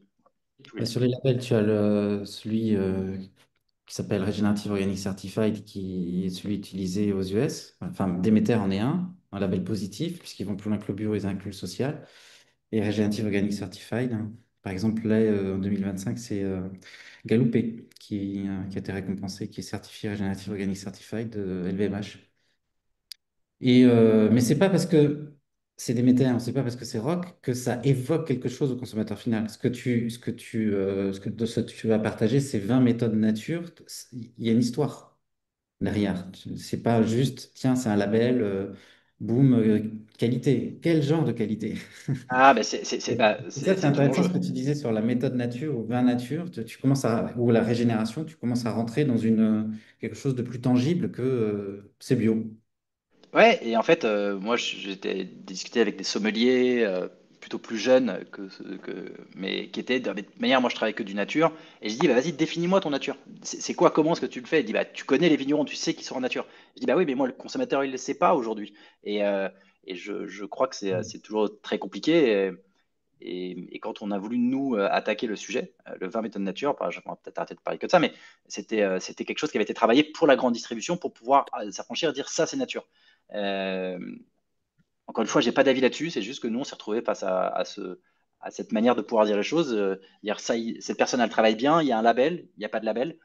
Tous Bah, les- sur les labels, tu as celui qui s'appelle Regenerative Organic Certified, qui est celui utilisé aux US. Enfin, Demeter en est un label positif, puisqu'ils vont plus loin que le bio, ils incluent le social. Et Regenerative Organic Certified, hein. Par exemple, là, en 2025, c'est Galoupé qui a été récompensé, qui est certifié Regenerative Organic Certified de LVMH. Mais c'est pas parce que c'est des métaux, c'est pas parce que c'est rock que ça évoque quelque chose au consommateur final. Ce que tu vas partager, c'est 20 méthodes nature. Il y a une histoire derrière. C'est pas juste, tiens, c'est un label, boum, qualité. Quel genre de qualité? Ah, ben Et ça, c'est c'est tout intéressant ce l'enjeu. que tu disais sur la méthode nature ou vin nature. Tu commences ou la régénération, tu commences à rentrer dans quelque chose de plus tangible que c'est bio. Ouais, et en fait, moi, j'étais discuté avec des sommeliers plutôt plus jeunes mais qui étaient de manière, moi, je travaille que du nature, et je dis, bah, vas-y, définis-moi ton nature. C'est quoi, comment est-ce que tu le fais? Il dit, bah, tu connais les vignerons, tu sais qu'ils sont en nature. Je dis, bah oui, mais moi, le consommateur, il ne le sait pas aujourd'hui. Et je crois que c'est toujours très compliqué. Et quand on a voulu, nous, attaquer le sujet, le vin méthode nature, bah, je vais peut-être arrêter de parler que de ça, mais c'était quelque chose qui avait été travaillé pour la grande distribution pour pouvoir s'affranchir et dire ça, c'est nature. Euh, Encore une fois, j'ai pas d'avis là-dessus, c'est juste que nous, on s'est retrouvés face à cette manière de pouvoir dire les choses. Dire ça, cette personne, elle travaille bien, il y a un label, il n'y a pas de label.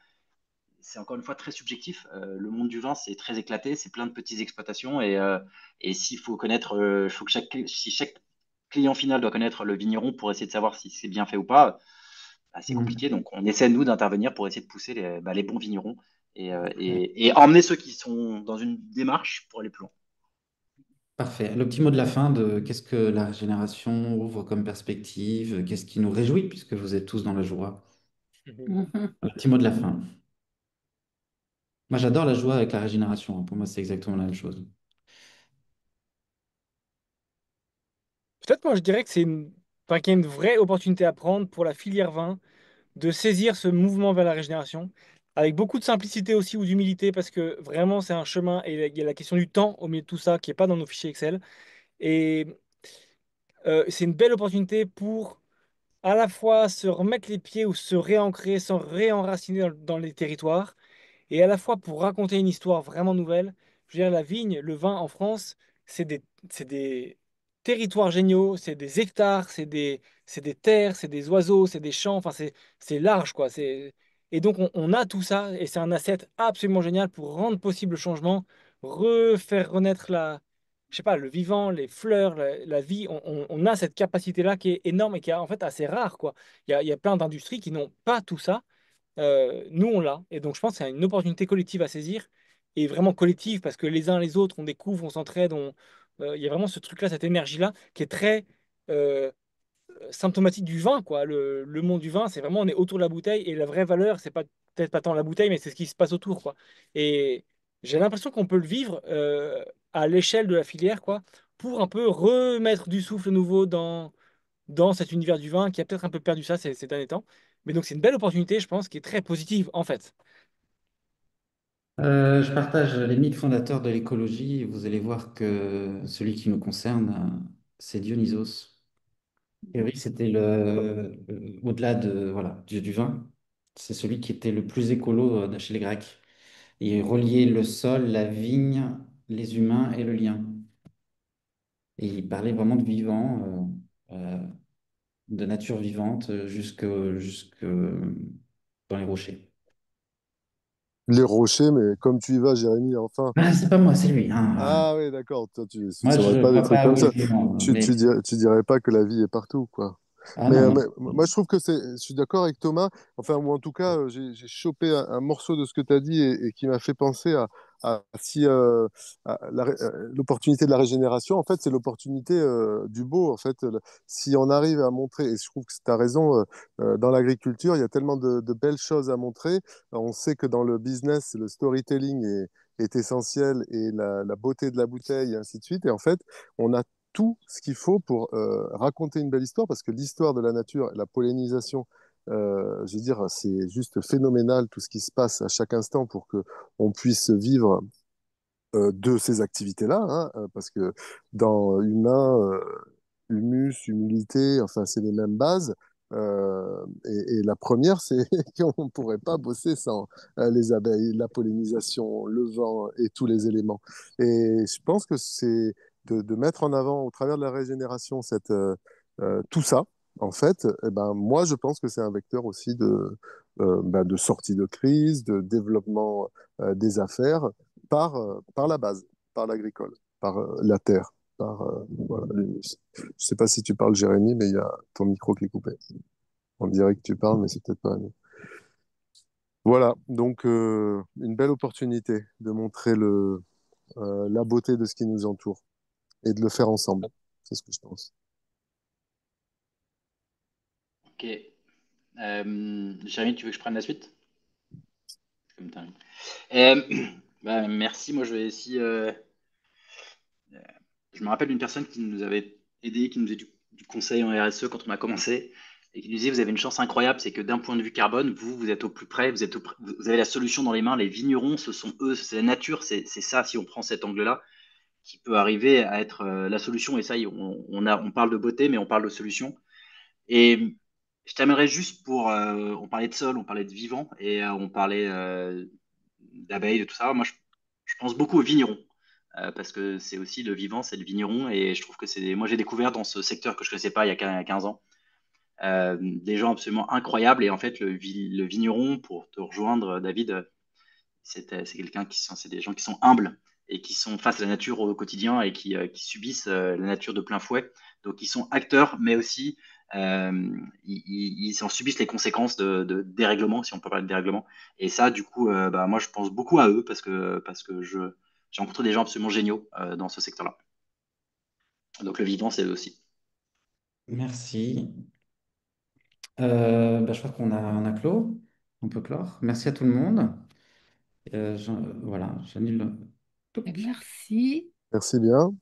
C'est encore une fois très subjectif. Le monde du vin, c'est très éclaté, c'est plein de petites exploitations et s'il faut connaître, faut que si chaque client final doit connaître le vigneron pour essayer de savoir si c'est bien fait ou pas, bah, c'est Mm. compliqué. Donc, on essaie, nous, d'intervenir pour essayer de pousser les bons vignerons et emmener ceux qui sont dans une démarche pour aller plus loin. Parfait. Le petit mot de la fin de qu'est-ce que la régénération ouvre comme perspective, qu'est-ce qui nous réjouit puisque vous êtes tous dans la joie. Mhm. Le petit mot de la fin. Moi, j'adore la joie avec la régénération, hein. Pour moi, c'est exactement la même chose. Peut-être moi je dirais que enfin, qu'il y a une vraie opportunité à prendre pour la filière vin de saisir ce mouvement vers la régénération, avec beaucoup de simplicité aussi ou d'humilité, parce que vraiment c'est un chemin et il y a la question du temps au milieu de tout ça qui n'est pas dans nos fichiers Excel. Et c'est une belle opportunité pour à la fois se remettre les pieds ou se réancrer, se réenraciner dans les territoires Et à la fois pour raconter une histoire vraiment nouvelle, je veux dire, la vigne, le vin en France, c'est des territoires géniaux, c'est des hectares, c'est des terres, c'est des oiseaux, c'est des champs, enfin c'est large quoi. Et donc on a tout ça et c'est un asset absolument génial pour rendre possible le changement, refaire renaître je sais pas, le vivant, les fleurs, la vie. On a cette capacité-là qui est énorme et qui est en fait assez rare quoi. Il y a plein d'industries qui n'ont pas tout ça. Nous, on l'a. Et donc, je pense que c'est une opportunité collective à saisir. Et vraiment collective, parce que les uns les autres, on découvre, on s'entraide. Il y a vraiment ce truc-là, cette énergie-là, qui est très euh, symptomatique du vin, quoi. Le monde du vin, c'est vraiment, on est autour de la bouteille. Et la vraie valeur, c'est pas peut-être pas tant la bouteille, mais c'est ce qui se passe autour, quoi. Et j'ai l'impression qu'on peut le vivre à l'échelle de la filière, quoi, pour un peu remettre du souffle nouveau dans cet univers du vin qui a peut-être un peu perdu ça ces derniers temps. Mais donc, c'est une belle opportunité, je pense, qui est très positive, en fait. Je partage les mythes fondateurs de l'écologie. Vous allez voir que celui qui nous concerne, c'est Dionysos. Et oui, c'était au-delà voilà, du vin, c'est celui qui était le plus écolo chez les Grecs. Il reliait le sol, la vigne, les humains et le lien. Et il parlait vraiment de vivant, de nature vivante jusque dans les rochers. Les rochers, mais comme tu y vas, Jérémy, enfin. Ah, c'est pas moi, c'est lui, hein, voilà. Ah oui, d'accord. Toi, tu Moi, saurais je pas des vois trucs pas comme où est le ça. vivant, mais Tu dirais pas que la vie est partout, quoi. ah non, Mais moi. moi, je trouve que je suis d'accord avec Thomas. Enfin, ou en tout cas, j'ai chopé un morceau de ce que tu as dit et qui m'a fait penser si l'opportunité de la régénération, en fait, c'est l'opportunité du beau. En fait, si on arrive à montrer, et je trouve que tu as raison, dans l'agriculture, il y a tellement de belles choses à montrer. On sait que dans le business, le storytelling est essentiel et la beauté de la bouteille, et ainsi de suite. Et en fait, on a tout ce qu'il faut pour raconter une belle histoire, parce que l'histoire de la nature, la pollinisation, je veux dire, c'est juste phénoménal tout ce qui se passe à chaque instant pour que on puisse vivre de ces activités-là, hein, parce que dans humain, humus, humilité, enfin, c'est les mêmes bases. Et la première, c'est qu'on ne pourrait pas bosser sans les abeilles, la pollinisation, le vent et tous les éléments. Et je pense que c'est de mettre en avant, au travers de la régénération, tout ça, en fait, eh ben, moi, je pense que c'est un vecteur aussi de sortie de crise, de développement des affaires par la base, par l'agricole, par la terre, par voilà, l'humus. Je sais pas si tu parles, Jérémy, mais il y a ton micro qui est coupé. On dirait que tu parles, mais c'est peut-être pas à nous. Voilà, donc une belle opportunité de montrer la beauté de ce qui nous entoure et de le faire ensemble. C'est ce que je pense. Ok. Jérémy, tu veux que je prenne la suite? Comme t'as envie. Bah, merci. Moi, je vais essayer. Je me rappelle d'une personne qui nous avait aidé, qui nous faisait du conseil en RSE quand on a commencé, et qui nous disait, vous avez une chance incroyable, c'est que d'un point de vue carbone, vous êtes au plus près, vous avez la solution dans les mains. Les vignerons, ce sont eux, c'est la nature, c'est ça, si on prend cet angle-là, qui peut arriver à être la solution. Et ça, on parle de beauté, mais on parle de solution. Et je t'amènerais juste on parlait de sol, on parlait de vivant, et on parlait d'abeilles, de tout ça. Moi, je pense beaucoup aux vignerons, parce que c'est aussi le vivant, c'est le vigneron, et je trouve que moi, j'ai découvert dans ce secteur que je ne connaissais pas il y a 15 ans, des gens absolument incroyables, et en fait, le vigneron, pour te rejoindre, David, c'est c'est des gens qui sont humbles et qui sont face à la nature au quotidien et qui subissent la nature de plein fouet. Donc ils sont acteurs, mais aussi ils en subissent les conséquences de dérèglement, si on peut parler de dérèglement. Et ça, du coup, bah, moi je pense beaucoup à eux parce que j'ai rencontré des gens absolument géniaux dans ce secteur-là. Donc le vivant, c'est eux aussi. Merci. Bah, je crois on a clos. On peut clore. Merci à tout le monde. Voilà, j'annule. Touc. Merci. Merci bien.